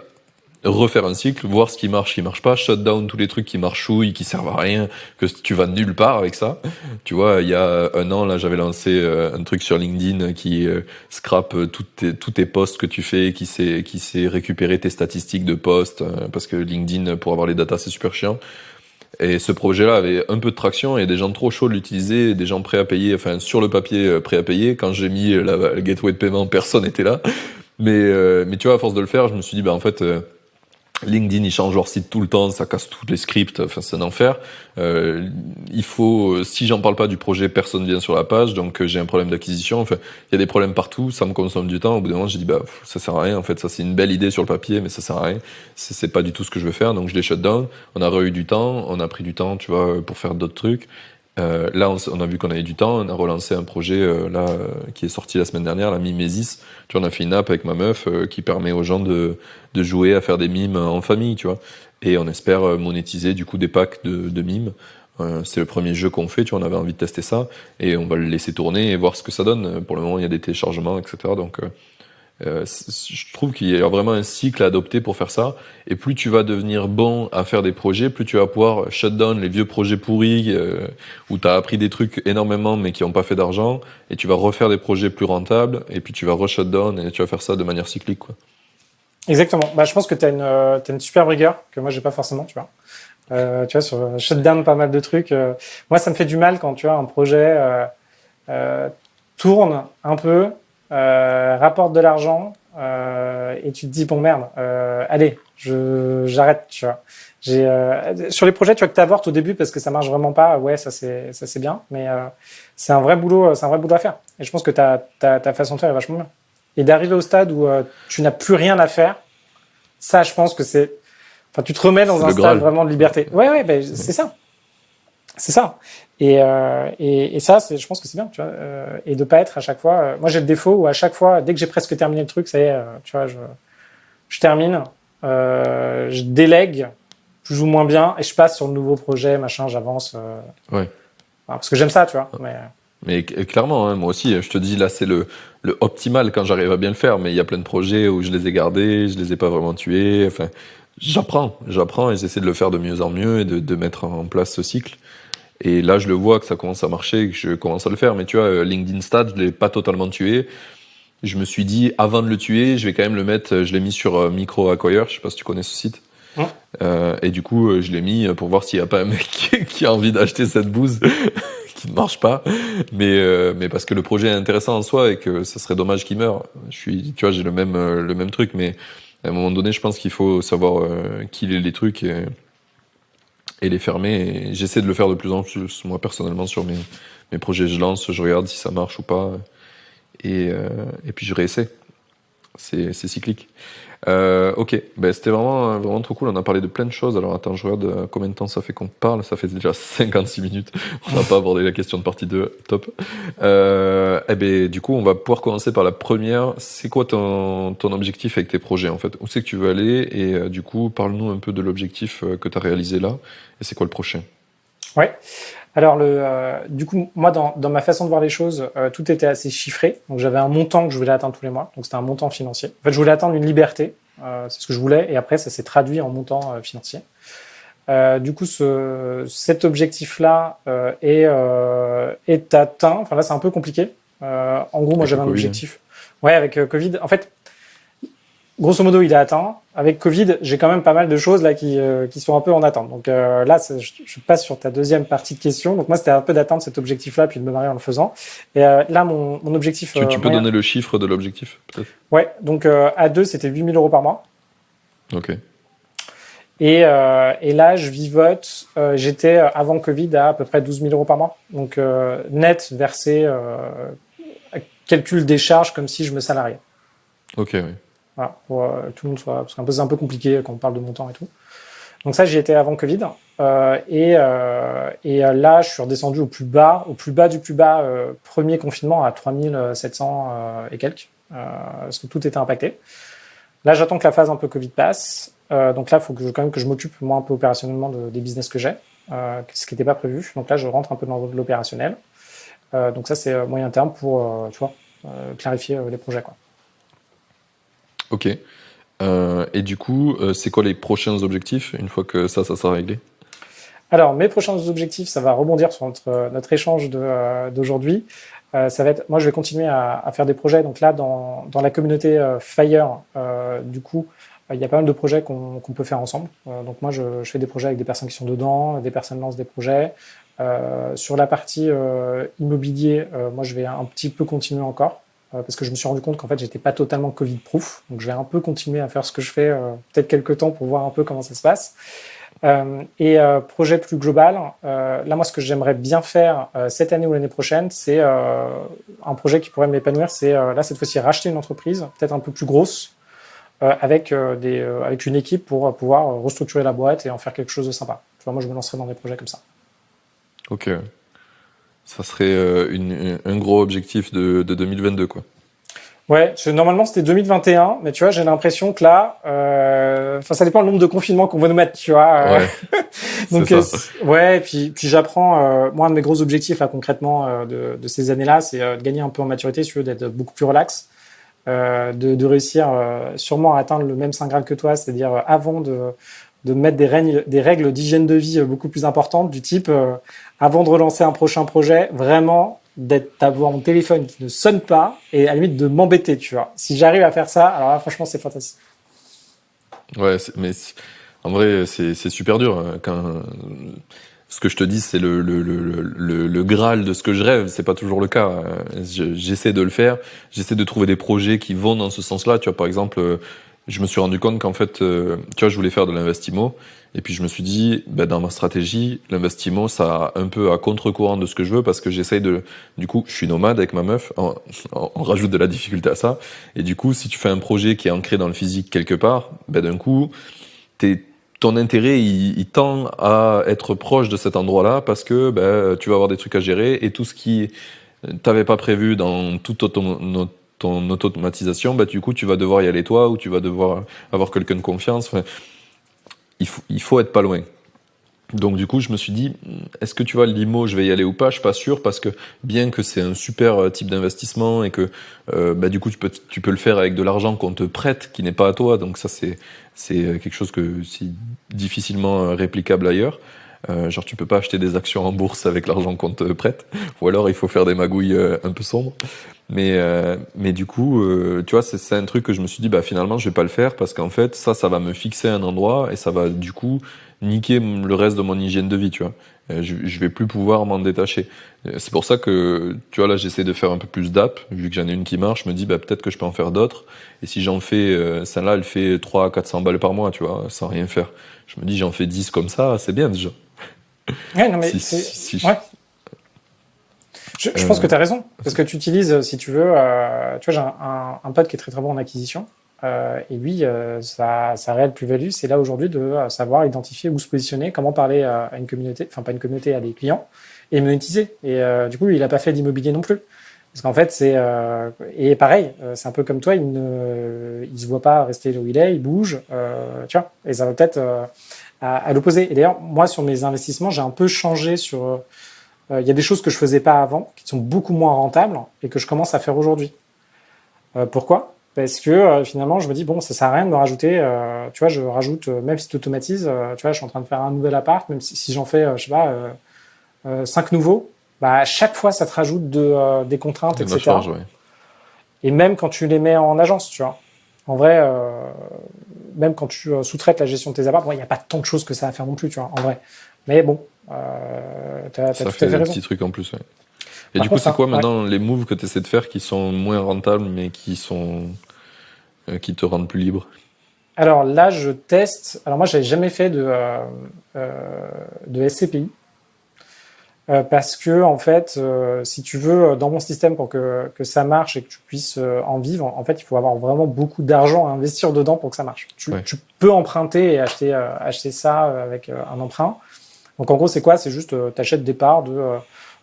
refaire un cycle, voir ce qui marche pas, shut down tous les trucs qui marchouillent, qui servent à rien, que tu vas nulle part avec ça. Tu vois, il y a un an, là, j'avais lancé un truc sur LinkedIn qui scrape tous tes posts que tu fais, qui sait récupérer tes statistiques de posts, parce que LinkedIn, pour avoir les datas, c'est super chiant. Et ce projet-là avait un peu de traction et des gens trop chauds de l'utiliser, des gens prêts à payer, enfin, sur le papier, prêts à payer. Quand j'ai mis le gateway de paiement, personne n'était là. Mais tu vois, à force de le faire, je me suis dit, bah, en fait, LinkedIn, il change leur site tout le temps, ça casse tous les scripts, enfin c'est un enfer. Il faut, si j'en parle pas du projet, personne vient sur la page, donc j'ai un problème d'acquisition. Enfin, il y a des problèmes partout, ça me consomme du temps. Au bout d'un moment, j'ai dit bah ça sert à rien. En fait, ça c'est une belle idée sur le papier, mais ça sert à rien. C'est pas du tout ce que je veux faire, donc je l'ai shut down. On a eu du temps, on a pris du temps, tu vois, pour faire d'autres trucs. Là, on a vu qu'on avait du temps, on a relancé un projet qui est sorti la semaine dernière, la Mimesis. Tu vois, on a fait une app avec ma meuf qui permet aux gens de jouer à faire des mimes en famille, tu vois. Et on espère monétiser du coup des packs de mimes. C'est le premier jeu qu'on fait, tu vois, on avait envie de tester ça et on va le laisser tourner et voir ce que ça donne. Pour le moment, il y a des téléchargements, etc. Donc, je trouve qu'il y a vraiment un cycle à adopter pour faire ça. Et plus tu vas devenir bon à faire des projets, plus tu vas pouvoir shut down les vieux projets pourris où tu as appris des trucs énormément mais qui n'ont pas fait d'argent. Et tu vas refaire des projets plus rentables. Et puis tu vas re-shut down et tu vas faire ça de manière cyclique, quoi. Exactement. Bah, je pense que t'as une super rigueur que moi j'ai pas forcément, tu vois. Tu vois, sur shutdown pas mal de trucs. Moi, ça me fait du mal quand tu vois un projet euh, tourne un peu, rapporte de l'argent, et tu te dis bon merde, allez, j'arrête, tu vois. Sur les projets, tu vois, que t'avortes au début parce que ça marche vraiment pas. Ouais, ça c'est bien, mais c'est un vrai boulot, à faire. Et je pense que ta façon de faire est vachement bien. Et d'arriver au stade où tu n'as plus rien à faire, ça, je pense que enfin, tu te remets dans C'est un le stade Graal. vraiment de liberté. Ouais, ben c'est ça. C'est ça. Et ça, je pense que c'est bien, tu vois. Et de pas être à chaque fois. Moi, j'ai le défaut où à chaque fois, dès que j'ai presque terminé le truc, ça y est, tu vois, je termine, je délègue plus ou moins bien et je passe sur le nouveau projet, machin, j'avance. Ouais. Parce que j'aime ça, tu vois. Mais clairement, hein, moi aussi, je te dis, là, c'est le optimal quand j'arrive à bien le faire. Mais il y a plein de projets où je les ai gardés, je les ai pas vraiment tués. Enfin, j'apprends et j'essaie de le faire de mieux en mieux et de mettre en place ce cycle. Et là, je le vois que ça commence à marcher, que je commence à le faire. Mais tu vois, LinkedIn Stats, je l'ai pas totalement tué. Je me suis dit, avant de le tuer, je vais quand même le mettre. Je l'ai mis sur Micro Acquire. Je sais pas si tu connais ce site. Hum. Et du coup, je l'ai mis pour voir s'il y a pas un mec qui a envie d'acheter cette bouse qui ne marche pas. Mais parce que le projet est intéressant en soi et que ça serait dommage qu'il meure. Tu vois, j'ai le même truc, mais à un moment donné, je pense qu'il faut savoir killer les trucs et les fermer. Et j'essaie de le faire de plus en plus, moi, personnellement, sur mes projets. Je lance, je regarde si ça marche ou pas. Et puis je réessaie. C'est cyclique. Ok, ben, c'était vraiment trop cool. On a parlé de plein de choses. Alors attends, je regarde combien de temps ça fait qu'on parle. Ça fait déjà 56 minutes. On n'a pas abordé la question de partie 2. Top. Eh ben, du coup, on va pouvoir commencer par la première. C'est quoi ton objectif avec tes projets en fait? Où c'est que tu veux aller? Et du coup, parle-nous un peu de l'objectif que tu as réalisé là. Et c'est quoi le prochain? Ouais. Alors, du coup, moi, dans ma façon de voir les choses, tout était assez chiffré. Donc, j'avais un montant que je voulais atteindre tous les mois. Donc, c'était un montant financier. En fait, je voulais atteindre une liberté. C'est ce que je voulais. Et après, ça s'est traduit en montant financier. Du coup, cet objectif-là est atteint. Enfin, là, c'est un peu compliqué. En gros, moi, Avec le j'avais un Covid. objectif. Ouais, avec Covid. En fait, grosso modo, il est atteint. Avec Covid, j'ai quand même pas mal de choses là qui sont un peu en attente. Donc là, je passe sur ta deuxième partie de question. Donc moi, c'était un peu d'atteindre cet objectif-là, puis de me marier en le faisant. Et là, mon objectif Tu peux moyen. donner le chiffre de l'objectif, peut-être? Ouais, donc à deux, c'était 8 000 euros par mois. Ok. Et là, je vivote. J'étais avant Covid à peu près 12 000 euros par mois. Donc net versé, calcul des charges comme si je me salariais. Ok, oui. Voilà, pour que tout le monde soit. Parce qu'un peu c'est un peu compliqué quand on parle de montant et tout. Donc ça, j'y étais avant Covid. Et là, je suis redescendu au plus bas du plus bas, premier confinement à 3 700 et quelques, parce que tout était impacté. Là, j'attends que la phase un peu Covid passe. Donc là, il faut quand même que je m'occupe, moi, un peu opérationnellement des business que j'ai, ce qui n'était pas prévu. Donc là, je rentre un peu dans l'opérationnel. Donc ça, c'est moyen terme pour, tu vois, clarifier les projets, quoi. Ok. Et du coup, c'est quoi les prochains objectifs une fois que ça sera réglé? Alors, mes prochains objectifs, ça va rebondir sur notre échange d'aujourd'hui. Ça va être, moi, je vais continuer à faire des projets. Donc là, dans la communauté Fire, du coup, il y a pas mal de projets qu'on peut faire ensemble. Donc moi, je fais des projets avec des personnes qui sont dedans, des personnes lancent des projets. Sur la partie immobilier, moi, je vais un petit peu continuer encore. Parce que je me suis rendu compte qu'en fait, j'étais pas totalement Covid-proof. Donc, je vais un peu continuer à faire ce que je fais, peut-être quelques temps pour voir un peu comment ça se passe. Projet plus global, là, moi, ce que j'aimerais bien faire cette année ou l'année prochaine, c'est un projet qui pourrait m'épanouir. C'est là, cette fois-ci, racheter une entreprise, peut-être un peu plus grosse, avec une équipe pour pouvoir restructurer la boîte et en faire quelque chose de sympa. Tu vois, moi, je me lancerai dans des projets comme ça. Ok. Ça serait un gros objectif de 2022, quoi. Ouais, normalement c'était 2021, mais tu vois, j'ai l'impression que là, ça dépend le nombre de confinements qu'on va nous mettre, tu vois. Ouais, c'est Donc, ça. ouais, puis j'apprends. Moi, un de mes gros objectifs là concrètement de ces années-là, c'est de gagner un peu en maturité, si tu veux, d'être beaucoup plus relax, de réussir sûrement à atteindre le même Saint Graal que toi, c'est-à-dire avant de mettre des règles d'hygiène de vie beaucoup plus importantes, du type avant de relancer un prochain projet, vraiment d'avoir mon téléphone qui ne sonne pas et à la limite de m'embêter, tu vois. Si j'arrive à faire ça, alors là, franchement, c'est fantastique. Ouais, en vrai, c'est super dur. Quand ce que je te dis, c'est le Graal de ce que je rêve. C'est pas toujours le cas. J'essaie de le faire. J'essaie de trouver des projets qui vont dans ce sens-là. Tu vois, par exemple, je me suis rendu compte qu'en fait, tu vois, je voulais faire de l'investissement. Et puis je me suis dit, ben, dans ma stratégie, l'investissement, ça un peu à contre-courant de ce que je veux parce que j'essaye de, du coup, je suis nomade avec ma meuf, on rajoute de la difficulté à ça. Et du coup, si tu fais un projet qui est ancré dans le physique quelque part, ben, d'un coup, ton intérêt, il tend à être proche de cet endroit-là parce que, ben, tu vas avoir des trucs à gérer et tout ce qui t'avais pas prévu dans toute ton automatisation, ben, du coup, tu vas devoir y aller toi ou tu vas devoir avoir quelqu'un de confiance. Enfin, il faut être pas loin. Donc du coup, je me suis dit, est-ce que tu vois l'IMO, je vais y aller ou pas? Je suis pas sûr parce que bien que c'est un super type d'investissement et que bah, du coup tu peux le faire avec de l'argent qu'on te prête qui n'est pas à toi. Donc ça c'est quelque chose que c'est difficilement réplicable ailleurs. Genre tu peux pas acheter des actions en bourse avec l'argent qu'on te prête, ou alors il faut faire des magouilles un peu sombres. Mais du coup, tu vois, c'est un truc que je me suis dit, bah finalement, je vais pas le faire parce qu'en fait, ça va me fixer à un endroit et ça va du coup niquer le reste de mon hygiène de vie, tu vois. Je vais plus pouvoir m'en détacher. C'est pour ça que, tu vois, là, j'essaie de faire un peu plus d'app, vu que j'en ai une qui marche, je me dis, bah peut-être que je peux en faire d'autres. Et si j'en fais, celle-là, elle fait 300 à 400 balles par mois, tu vois, sans rien faire. Je me dis, j'en fais 10 comme ça, c'est bien déjà. Ouais, non, mais Si, c'est. si, si, Ouais. Je pense que tu as raison. Parce que tu utilises, si tu veux, tu vois, j'ai un pote qui est très très bon en acquisition. Et lui, sa réelle plus-value, c'est là aujourd'hui de savoir identifier où se positionner, comment parler à une communauté, enfin pas une communauté, à des clients, et monétiser. Et du coup, il n'a pas fait d'immobilier non plus. Parce qu'en fait, c'est. Et pareil, c'est un peu comme toi, il se voit pas rester là où il est, il bouge, tu vois. Et ça va peut-être à l'opposé. Et d'ailleurs, moi, sur mes investissements, j'ai un peu changé sur. Il y a des choses que je faisais pas avant, qui sont beaucoup moins rentables et que je commence à faire aujourd'hui. Pourquoi? Parce que finalement, je me dis, bon, ça sert à rien de me rajouter, tu vois, je rajoute, même si tu automatises, tu vois, je suis en train de faire un nouvel appart, même si j'en fais, je sais pas, 5 nouveaux, bah, à chaque fois, ça te rajoute des contraintes, de la etc. charge, ouais. Et même quand tu les mets en agence, tu vois. En vrai, même quand tu sous-traites la gestion de tes apparts, il n'y a pas tant de choses que ça à faire non plus, tu vois, en vrai. Mais bon, t'as Ça tout à fait fait des raison. petits trucs en plus, ouais. Et Par du coup, contre, c'est ça, quoi ouais. maintenant les moves que tu essaies de faire qui sont moins rentables mais qui te rendent plus libre? Alors là, je teste. Alors moi, j'avais jamais fait de SCPI parce que en fait, si tu veux, dans mon système pour que ça marche et que tu puisses en vivre, en fait, il faut avoir vraiment beaucoup d'argent à investir dedans pour que ça marche. Ouais. Tu peux emprunter et acheter ça avec un emprunt. Donc en gros, c'est quoi? C'est juste, tu achètes des parts de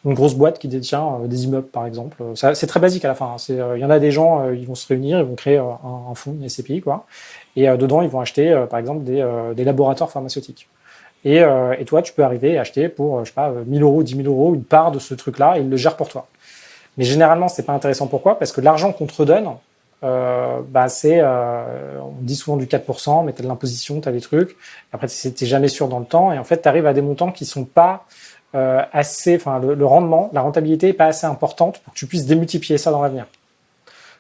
une grosse boîte qui détient des immeubles, par exemple. C'est très basique à la fin. Hein. Il y en a des gens, ils vont se réunir, ils vont créer un fonds, une SCPI, quoi. Et dedans, ils vont acheter, par exemple, des laboratoires pharmaceutiques. Et toi, tu peux arriver et acheter pour, je sais pas, 1000 euros, 10 000 euros, une part de ce truc-là, et ils le gèrent pour toi. Mais généralement, c'est pas intéressant. Pourquoi? Parce que l'argent qu'on te redonne, bah, on dit souvent du 4%, mais tu as de l'imposition, tu as des trucs. Après, t'es jamais sûr dans le temps. Et en fait, tu arrives à des montants qui sont pas assez, enfin, le rendement, la rentabilité est pas assez importante pour que tu puisses démultiplier ça dans l'avenir.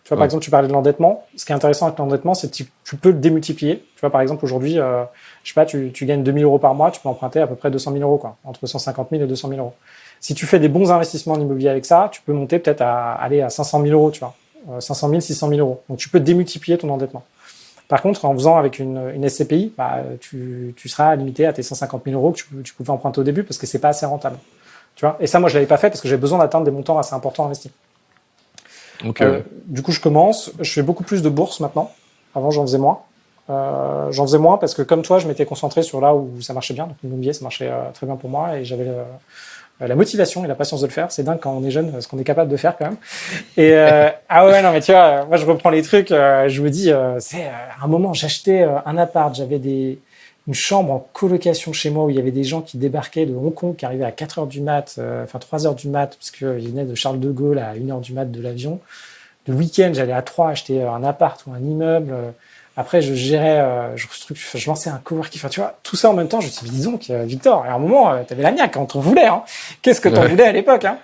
Tu vois, par Ouais. exemple, tu parlais de l'endettement. Ce qui est intéressant avec l'endettement, c'est que tu peux le démultiplier. Tu vois, par exemple, aujourd'hui, je sais pas, tu gagnes 2 000 euros par mois, tu peux emprunter à peu près 200 000 euros, quoi, entre 150 000 et 200 000 euros. Si tu fais des bons investissements en immobilier avec ça, tu peux monter peut-être à aller à 500 000 euros, tu vois, 500 000, 600 000 euros. Donc, tu peux démultiplier ton endettement. Par contre, en faisant avec une SCPI, bah, tu seras limité à tes 150 000 euros que tu pouvais emprunter au début parce que c'est pas assez rentable. Tu vois. Et ça, moi, je l'avais pas fait parce que j'ai besoin d'atteindre des montants assez importants investis. Ok, ouais. Du coup, je commence. Je fais beaucoup plus de bourses maintenant. Avant, j'en faisais moins. J'en faisais moins parce que, comme toi, je m'étais concentré sur là où ça marchait bien. Donc, l'immobilier, ça marchait très bien pour moi et j'avais la motivation et la patience de le faire. C'est dingue quand on est jeune, ce qu'on est capable de faire quand même. Et ah ouais, non, mais tu vois, moi, je reprends les trucs. Je me dis, à un moment, j'achetais un appart. J'avais une chambre en colocation chez moi où il y avait des gens qui débarquaient de Hong Kong, qui arrivaient à 4 heures du mat, enfin 3 heures du mat, parce qu'ils venaient de Charles de Gaulle à 1 heure du mat de l'avion. Le week-end, j'allais à Troyes acheter un appart ou un immeuble. Après, je gérais, je lançais un coworking. Enfin, tu vois, tout ça en même temps, je me suis dit, dis donc, Victor, à un moment, t'avais la niaque quand on voulait. Hein. Qu'est-ce que t'en Ouais. voulais à l'époque hein.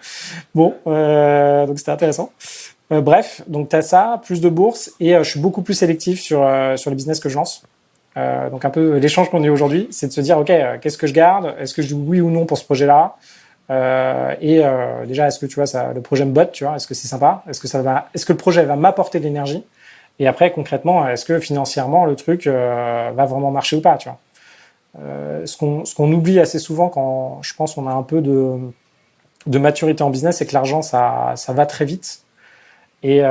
Bon, donc c'était intéressant. Bref, donc t'as ça, plus de bourse, et je suis beaucoup plus sélectif sur les business que je lance. Donc un peu l'échange qu'on a aujourd'hui, c'est de se dire, ok, qu'est-ce que je garde? Est-ce que je dis oui ou non pour ce projet-là? Déjà, est-ce que tu vois le projet me botte, tu vois? Est-ce que c'est sympa? Est-ce que le projet va m'apporter de l'énergie? Et après, concrètement, est-ce que financièrement le truc va vraiment marcher ou pas, tu vois? Ce qu'on oublie assez souvent quand je pense qu'on a un peu de maturité en business, c'est que l'argent ça va très vite. Et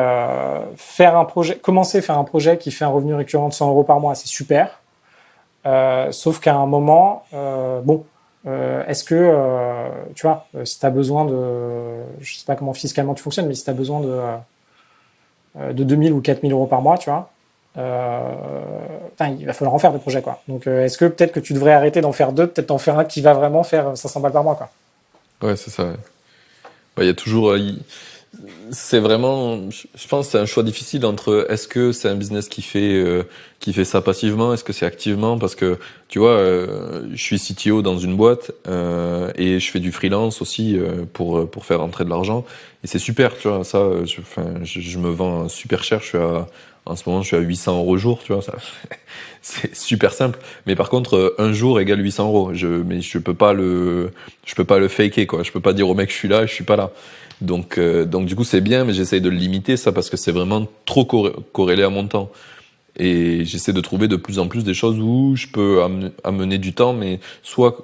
commencer à faire un projet qui fait un revenu récurrent de 100 € par mois, c'est super. Sauf qu'à un moment, est-ce que, tu vois, si tu as besoin je sais pas comment fiscalement tu fonctionnes, mais si tu as besoin de 2000 ou 4000 € par mois, tu vois, il va falloir en faire des projets, quoi. Donc, est-ce que peut-être que tu devrais arrêter d'en faire deux, peut-être en faire un qui va vraiment faire 500 balles par mois, quoi. Ouais, c'est ça. Ouais. Bah, il y a toujours, c'est vraiment, je pense, que c'est un choix difficile entre est-ce que c'est un business qui fait ça passivement, est-ce que c'est activement, parce que tu vois, je suis CTO dans une boîte et je fais du freelance aussi pour faire rentrer de l'argent et c'est super, tu vois, ça, je me vends super cher, en ce moment, je suis à 800 € jour, tu vois, ça, c'est super simple. Mais par contre, un jour égale 800 €. Mais je peux pas le faker, quoi. Je peux pas dire au mec, je suis là, je suis pas là. Donc du coup, c'est bien, mais j'essaye de le limiter, ça, parce que c'est vraiment trop corrélé à mon temps. Et j'essaie de trouver de plus en plus des choses où je peux amener du temps, mais soit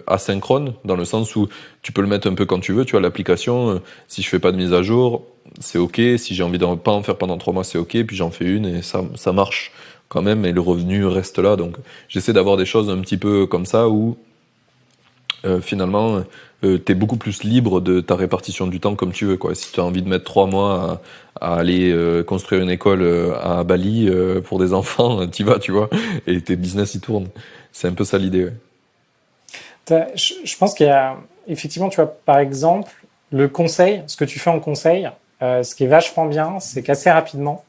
asynchrone, dans le sens où tu peux le mettre un peu quand tu veux. Tu vois, l'application, si je fais pas de mise à jour, c'est ok. Si j'ai envie de pas en faire pendant 3 mois, c'est ok. Puis j'en fais une et ça marche quand même, et le revenu reste là. Donc j'essaie d'avoir des choses un petit peu comme ça où finalement t'es beaucoup plus libre de ta répartition du temps comme tu veux, quoi. Si tu as envie de mettre 3 mois à aller construire une école à Bali pour des enfants, t'y vas, tu vois, et tes business y tournent. C'est un peu ça l'idée. Ouais. Je pense qu'il y a, effectivement, tu vois, par exemple, le conseil, ce que tu fais en conseil, ce qui est vachement bien, c'est qu'assez rapidement,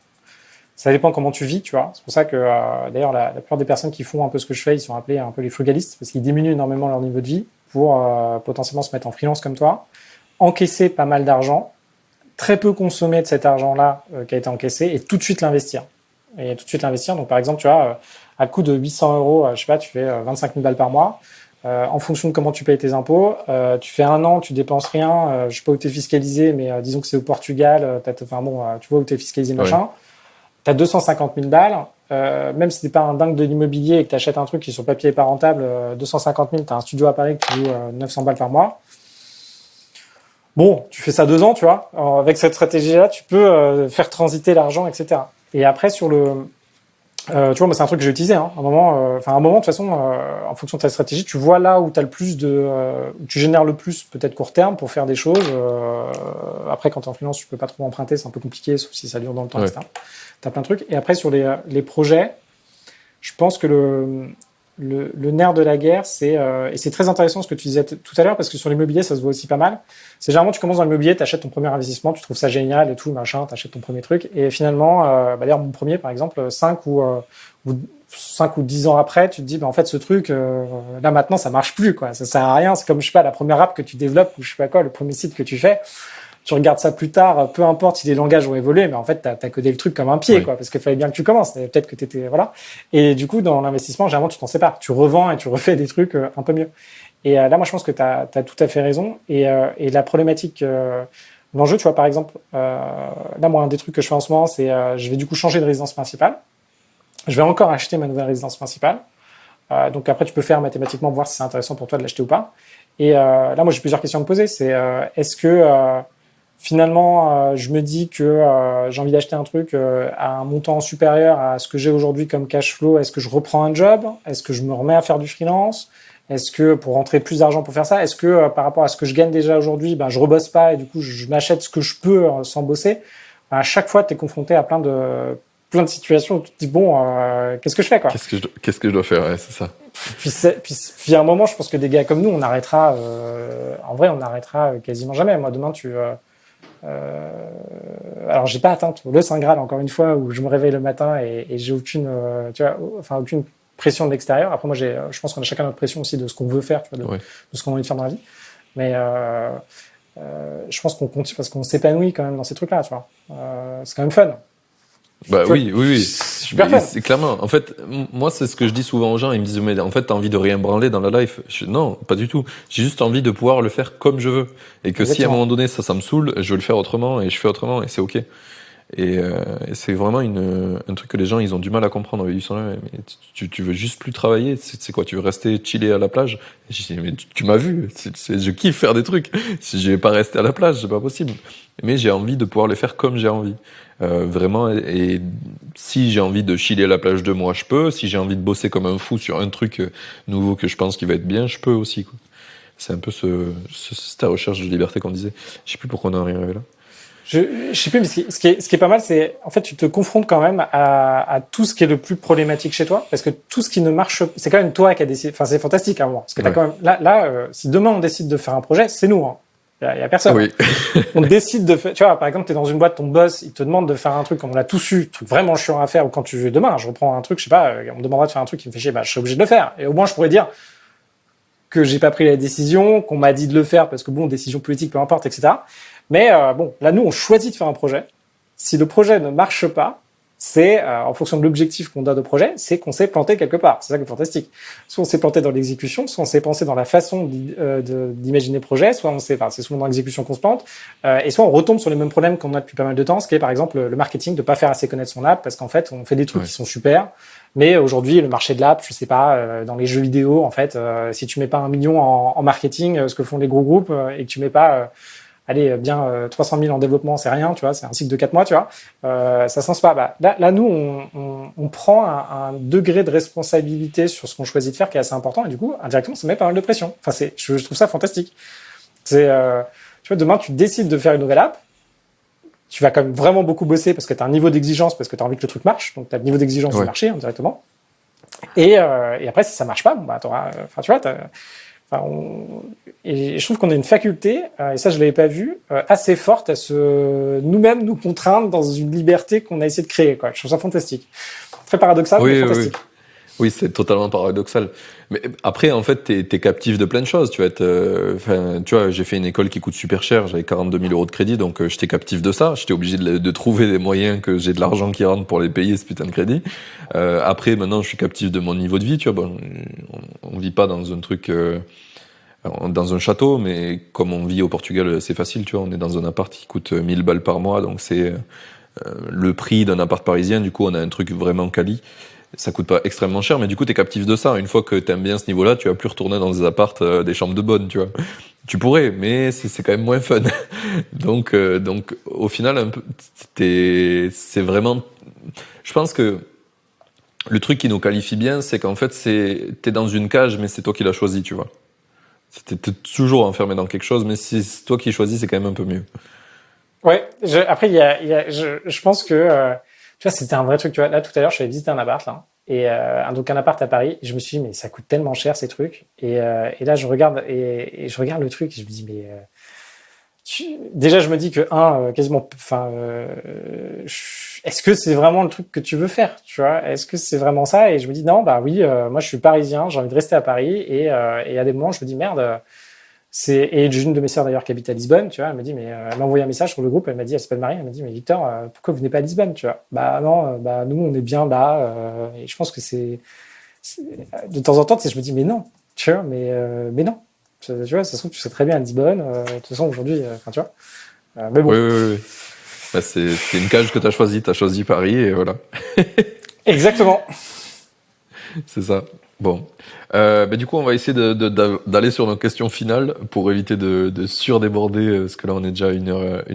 ça dépend comment tu vis, tu vois. C'est pour ça que, d'ailleurs, la plupart des personnes qui font un peu ce que je fais, ils sont appelés un peu les frugalistes, parce qu'ils diminuent énormément leur niveau de vie pour potentiellement se mettre en freelance comme toi, encaisser pas mal d'argent, très peu consommer de cet argent-là qui a été encaissé, et tout de suite l'investir. Et tout de suite l'investir. Donc, par exemple, tu vois, à coût de 800 €, je sais pas, tu fais 25 000 balles par mois. En fonction de comment tu payes tes impôts, tu fais un an, tu dépenses rien, je sais pas où tu es fiscalisé, mais disons que c'est au Portugal, tu vois où tu es fiscalisé, machin. Ouais. Tu as 250 000 balles, même si t'es pas un dingue de l'immobilier et que tu achètes un truc qui sur papier est pas rentable, 250 000, tu as un studio à Paris que tu loues 900 balles par mois. Bon, tu fais ça 2 ans, tu vois. Alors, avec cette stratégie-là, tu peux faire transiter l'argent, etc. Et après, tu vois, moi, c'est un truc que j'ai utilisé. Hein. À un moment, de toute façon, en fonction de ta stratégie, tu vois là où t'as le plus où tu génères le plus, peut-être court terme, pour faire des choses. Après, quand t'es en freelance, tu peux pas trop emprunter, c'est un peu compliqué, sauf si ça dure dans le temps, Ouais. etc. T'as plein de trucs. Et après, sur les projets, je pense que le nerf de la guerre, et c'est très intéressant ce que tu disais tout à l'heure, parce que sur l'immobilier, ça se voit aussi pas mal. C'est généralement, tu commences dans l'immobilier, tu achètes ton premier investissement, tu trouves ça génial et tout, machin, tu achètes ton premier truc. Et finalement, d'ailleurs, mon premier, par exemple, 5 ou 10 ans après, tu te dis, en fait, ce truc, là, maintenant, ça marche plus, quoi. Ça sert à rien. C'est comme, je sais pas, la première app que tu développes, ou je sais pas quoi, le premier site que tu fais. Tu regardes ça plus tard, peu importe si les langages ont évolué, mais en fait, t'as codé le truc comme un pied, quoi, parce qu'il fallait bien que tu commences. Peut-être que voilà. Et du coup, dans l'investissement, généralement, tu t'en sépares. Tu revends et tu refais des trucs un peu mieux. Et là, moi, je pense que t'as tout à fait raison. Et la problématique, l'enjeu, tu vois, par exemple, là, moi, un des trucs que je fais en ce moment, c'est, je vais du coup changer de résidence principale. Je vais encore acheter ma nouvelle résidence principale. Donc après, tu peux faire mathématiquement voir si c'est intéressant pour toi de l'acheter ou pas. Et là, moi, j'ai plusieurs questions à me poser. C'est, est-ce que finalement, je me dis que j'ai envie d'acheter un truc à un montant supérieur à ce que j'ai aujourd'hui comme cash flow. Est-ce que je reprends un job? Est-ce que je me remets à faire du freelance? Est-ce que pour rentrer plus d'argent pour faire ça? Est-ce que par rapport à ce que je gagne déjà aujourd'hui, je rebosse pas et du coup je m'achète ce que je peux sans bosser? À chaque fois, tu es confronté à plein de situations où tu te dis bon, qu'est-ce que je fais, quoi? Qu'est-ce que je dois faire? Ouais, c'est ça. Puis à un moment, je pense que des gars comme nous, on arrêtera. En vrai, on arrêtera quasiment jamais. Moi, demain, alors j'ai pas atteint le Saint Graal encore une fois où je me réveille le matin et j'ai aucune aucune pression de l'extérieur. Après moi je pense qu'on a chacun notre pression aussi de ce qu'on veut faire, tu vois, de ce qu'on a envie de faire dans la vie, mais je pense qu'on continue parce qu'on s'épanouit quand même dans ces trucs là, tu vois. C'est quand même fun. Bah Tu vois, oui, oui, je oui. suis super Mais fan. c'est clairement. En fait, moi, c'est ce que je dis souvent aux gens. Ils me disent, mais en fait, t'as envie de rien branler dans la life. Non, pas du tout. J'ai juste envie de pouvoir le faire comme je veux. Et que si à un moment Exactement. donné, ça me saoule, je veux le faire autrement et je fais autrement et c'est ok. Et c'est vraiment un truc que les gens, ils ont du mal à comprendre. Ils sont là, mais tu veux juste plus travailler. C'est quoi? Tu veux rester chiller à la plage? Et je dis, mais tu m'as vu. Je kiffe faire des trucs. Si je vais pas rester à la plage, c'est pas possible. Mais j'ai envie de pouvoir les faire comme j'ai envie. Vraiment. Et si j'ai envie de chiller à la plage 2 mois, je peux. Si j'ai envie de bosser comme un fou sur un truc nouveau que je pense qui va être bien, je peux aussi, quoi. C'est un peu cette recherche de liberté qu'on disait. Je sais plus pourquoi on en est arrivé là. Je sais plus, mais ce qui est pas mal, c'est en fait tu te confrontes quand même à tout ce qui est le plus problématique chez toi, parce que tout ce qui ne marche, c'est quand même toi qui a décidé. Enfin, c'est fantastique, hein, parce que t'as Ouais. quand même si demain on décide de faire un projet, c'est nous, hein. Y a personne, hein. Oui. On décide de faire, tu vois, par exemple, t'es dans une boîte, ton boss, il te demande de faire un truc, comme on l'a tous eu, truc vraiment chiant à faire, ou quand tu demain, je reprends un truc, je sais pas, on me demandera de faire un truc qui me fait chier, bah je suis obligé de le faire. Et au moins je pourrais dire que j'ai pas pris la décision, qu'on m'a dit de le faire parce que bon, décision politique, peu importe, etc. Mais bon, là, nous, on choisit de faire un projet. Si le projet ne marche pas, c'est en fonction de l'objectif qu'on donne au projet, c'est qu'on s'est planté quelque part. C'est ça qui est fantastique. Soit on s'est planté dans l'exécution, soit on s'est pensé dans la façon d'imaginer le projet, soit on s'est, enfin, c'est souvent dans l'exécution qu'on se plante, et soit on retombe sur les mêmes problèmes qu'on a depuis pas mal de temps, ce qui est par exemple le marketing, de pas faire assez connaître son app, parce qu'en fait, on fait des trucs Ouais. qui sont super, mais aujourd'hui, le marché de l'app, je sais pas, dans les jeux vidéo, en fait, si tu mets pas 1 million en marketing, ce que font les gros groupes, et que tu mets pas allez, bien 300 000 en développement, c'est rien, tu vois, c'est un cycle de 4 mois, tu vois, ça se lance pas. Bah, là, nous, on prend un degré de responsabilité sur ce qu'on choisit de faire qui est assez important, et du coup, indirectement, ça met pas mal de pression. Enfin, je trouve ça fantastique. Tu vois, demain, tu décides de faire une nouvelle app, tu vas quand même vraiment beaucoup bosser parce que tu as un niveau d'exigence, parce que tu as envie que le truc marche, donc tu as le niveau d'exigence du Ouais. marché indirectement. Et après, si ça marche pas, bon, bah, t'auras, enfin, tu vois, enfin, et je trouve qu'on a une faculté, et ça je l'avais pas vu, assez forte à nous-mêmes nous contraindre dans une liberté qu'on a essayé de créer, quoi. Je trouve ça fantastique. Très paradoxal, mais Oui, oui, oui. fantastique. Oui, c'est totalement paradoxal. Mais après, en fait, t'es captif de plein de choses. Tu vas être, enfin, tu vois, j'ai fait une école qui coûte super cher. J'avais 42 000 euros de crédit, donc j'étais captif de ça. J'étais obligé de trouver des moyens que j'ai de l'argent qui rentre pour les payer ce putain de crédit. Après, maintenant, je suis captif de mon niveau de vie. Tu vois, bon, on vit pas dans un truc, dans un château, mais comme on vit au Portugal, c'est facile. Tu vois, on est dans un appart qui coûte 1000 balles par mois, donc c'est le prix d'un appart parisien. Du coup, on a un truc vraiment quali. Ça coûte pas extrêmement cher, mais du coup, t'es captif de ça. Une fois que t'aimes bien ce niveau-là, tu vas plus retourner dans des appartes, des chambres de bonne, tu vois. Tu pourrais, mais c'est quand même moins fun. Donc, au final, un peu, c'est vraiment, je pense que le truc qui nous qualifie bien, c'est qu'en fait, t'es dans une cage, mais c'est toi qui l'as choisi, tu vois. T'es toujours enfermé dans quelque chose, mais si c'est toi qui choisis, c'est quand même un peu mieux. Ouais, après, je pense que, tu vois, c'était un vrai truc, tu vois. Là, tout à l'heure, je suis allé visiter un appart, là. Et donc un appart à Paris, et je me suis dit, mais ça coûte tellement cher ces trucs. Et là, je regarde et je regarde le truc et je me dis, mais déjà, je me dis que quasiment, enfin, est-ce que c'est vraiment le truc que tu veux faire, tu vois? Est-ce que c'est vraiment ça? Et je me dis non, bah oui, moi je suis parisien, j'ai envie de rester à Paris. Et à des moments, je me dis merde. Et j'ai une de mes sœurs d'ailleurs qui habite à Lisbonne, tu vois, elle m'a dit, mais elle m'a envoyé un message sur le groupe, elle m'a dit, elle s'appelle Marie, elle m'a dit, mais Victor, pourquoi vous venez pas à Lisbonne, tu vois? Bah non, bah nous on est bien là, et je pense que de temps en temps, tu sais, je me dis, mais non, tu vois, mais non. Tu vois, ça se trouve, tu sais très bien à Lisbonne, de toute façon aujourd'hui, enfin tu vois. Mais Oui, bon. oui, oui. Bah, c'est une cage que t'as choisi Paris, et voilà. Exactement. C'est ça. Bon. Bah, du coup, on va essayer d'aller sur nos questions finales pour éviter de surdéborder, parce que là, on est déjà à 1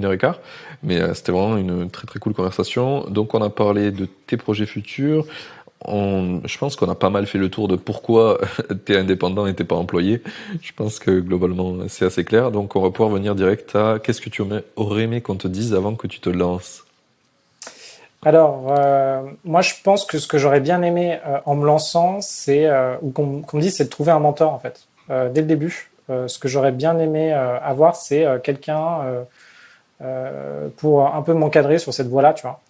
heure et quart. Mais c'était vraiment une très très cool conversation. Donc, on a parlé de tes projets futurs. Je pense qu'on a pas mal fait le tour de pourquoi t'es indépendant et t'es pas employé. Je pense que globalement, c'est assez clair. Donc, on va pouvoir venir direct à qu'est-ce que tu aurais aimé qu'on te dise avant que tu te lances. Alors, moi, je pense que ce que j'aurais bien aimé en me lançant, c'est ou qu'on me dise, c'est de trouver un mentor en fait dès le début. Ce que j'aurais bien aimé avoir, c'est quelqu'un pour un peu m'encadrer sur cette voie-là, tu vois,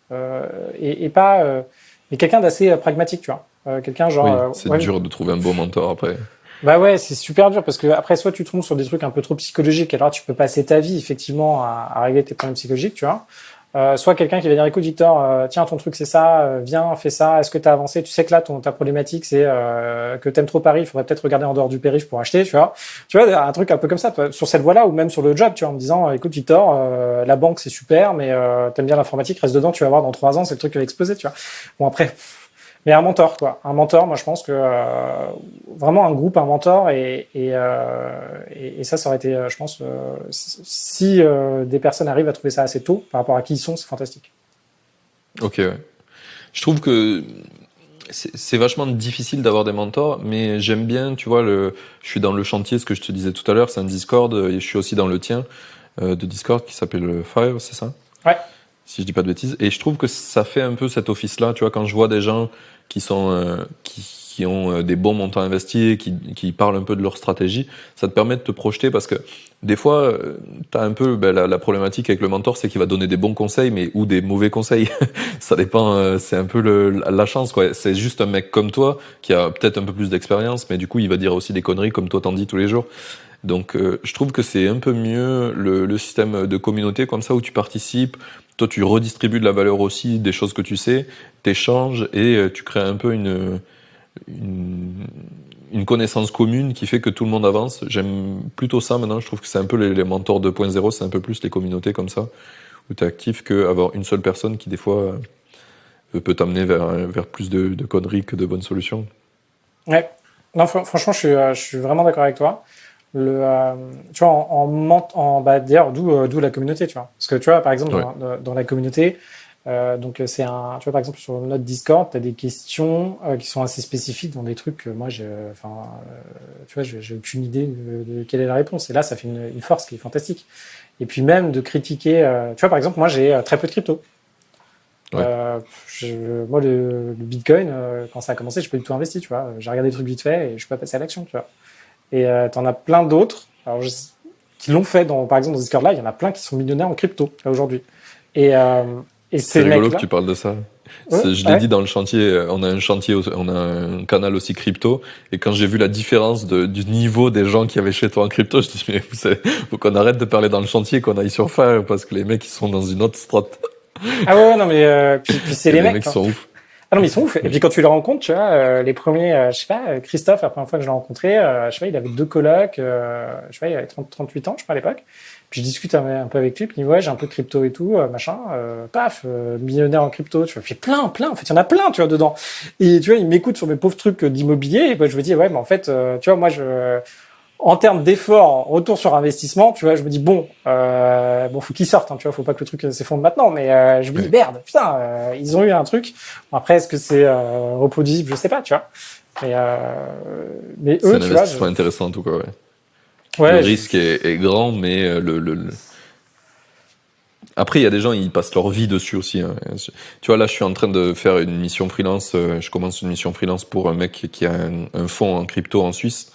et pas, mais quelqu'un d'assez pragmatique, tu vois, quelqu'un genre, Oui, c'est ouais, dur de trouver un bon mentor après. bah ouais, c'est super dur parce que après, soit tu tombes sur des trucs un peu trop psychologiques, alors tu peux passer ta vie effectivement à régler tes problèmes psychologiques, tu vois. soit quelqu'un qui va dire, écoute Victor, tiens ton truc c'est ça, viens fais ça, est-ce que t'as avancé, tu sais que là ta problématique c'est que t'aimes trop Paris, il faudrait peut-être regarder en dehors du périph pour acheter, tu vois un truc un peu comme ça sur cette voie-là ou même sur le job, tu vois, en me disant, écoute Victor, la banque c'est super, mais t'aimes bien l'informatique, reste dedans, tu vas voir dans 3 ans c'est le truc qui va exploser, tu vois. Bon après. Mais un mentor, quoi. Un mentor, moi, je pense que vraiment un groupe, un mentor, et ça aurait été, je pense, si des personnes arrivent à trouver ça assez tôt par rapport à qui ils sont, c'est fantastique. Ok, ouais. Je trouve que c'est vachement difficile d'avoir des mentors, mais j'aime bien, tu vois, je suis dans le chantier, ce que je te disais tout à l'heure, c'est un Discord, et je suis aussi dans le tien de Discord qui s'appelle Fire, c'est ça? Ouais. Si je dis pas de bêtises. Et je trouve que ça fait un peu cet office-là, tu vois, quand je vois des gens qui sont qui ont des bons montants investis, qui parlent un peu de leur stratégie, ça te permet de te projeter parce que des fois, t'as un peu la problématique avec le mentor, c'est qu'il va donner des bons conseils, mais ou des mauvais conseils. Ça dépend. C'est un peu la chance, quoi. C'est juste un mec comme toi qui a peut-être un peu plus d'expérience, mais du coup, il va dire aussi des conneries comme toi t'en dis tous les jours. Donc, je trouve que c'est un peu mieux le système de communauté comme ça où tu participes. Toi, tu redistribues de la valeur aussi, des choses que tu sais, t'échanges et tu crées un peu une, une connaissance commune qui fait que tout le monde avance. J'aime plutôt ça maintenant. Je trouve que c'est un peu les mentors 2.0, c'est un peu plus les communautés comme ça, où tu es actif qu'avoir une seule personne qui, des fois, peut t'amener vers plus de conneries que de bonnes solutions. Ouais. Non, franchement, je suis vraiment d'accord avec toi. Tu vois, d'ailleurs, d'où la communauté, tu vois. Parce que tu vois, par exemple, Ouais. dans la communauté, donc tu vois, par exemple, sur notre Discord, tu as des questions qui sont assez spécifiques dans des trucs que moi, tu vois, j'ai aucune idée de quelle est la réponse. Et là, ça fait une force qui est fantastique. Et puis même de critiquer, tu vois, par exemple, moi, j'ai très peu de crypto. Ouais. Moi, le Bitcoin, quand ça a commencé, je n'ai pas du tout investi, tu vois. J'ai regardé des trucs vite fait et je suis pas passé à l'action, tu vois. Et t'en as plein d'autres qui l'ont fait. Par exemple, dans Discord là, il y en a plein qui sont millionnaires en crypto là aujourd'hui. Et, euh, et C'est ces rigolo que mecs-là, tu parles de ça. ouais, Je l'ai ouais. dit dans le chantier, on a un chantier, on a un canal aussi crypto, et quand j'ai vu la différence du niveau des gens qui avaient chez toi en crypto, je dis mais faut qu'on arrête de parler dans le chantier, qu'on aille sur Fire, parce que les mecs ils sont dans une autre strate, Ah ouais, ouais, non mais puis c'est et les les mecs. mecs sont ouf. Ah non mais ils sont ouf. Et puis quand tu les rencontres, tu vois, les premiers, je sais pas, Christophe, la première fois que je l'ai rencontré, je sais pas, il avait 2 colocs, je sais pas, il avait 38 ans, je crois à l'époque. Puis je discute un peu avec lui, puis il me dit ouais, j'ai un peu de crypto et tout, machin, paf, millionnaire en crypto, tu vois, puis plein, en fait, il y en a plein, tu vois, dedans. Et tu vois, il m'écoute sur mes pauvres trucs d'immobilier, et bah, je me dis ouais, mais en fait, tu vois, moi, en termes d'effort, retour sur investissement, tu vois, je me dis bon, faut qu'ils sortent, hein, tu vois, faut pas que le truc s'effondre maintenant, mais je me dis Ouais. merde, putain, ils ont eu un truc. Bon, après, est-ce que c'est reproduisible, je sais pas, tu vois. Mais, euh, mais C'est eux, un tu vois, investissement intéressant en tout cas, ouais. Le ouais, risque est grand, mais après il y a des gens ils passent leur vie dessus aussi. Hein. Tu vois là, je suis en train de faire une mission freelance. Je commence une mission freelance pour un mec qui a un fonds en crypto en Suisse.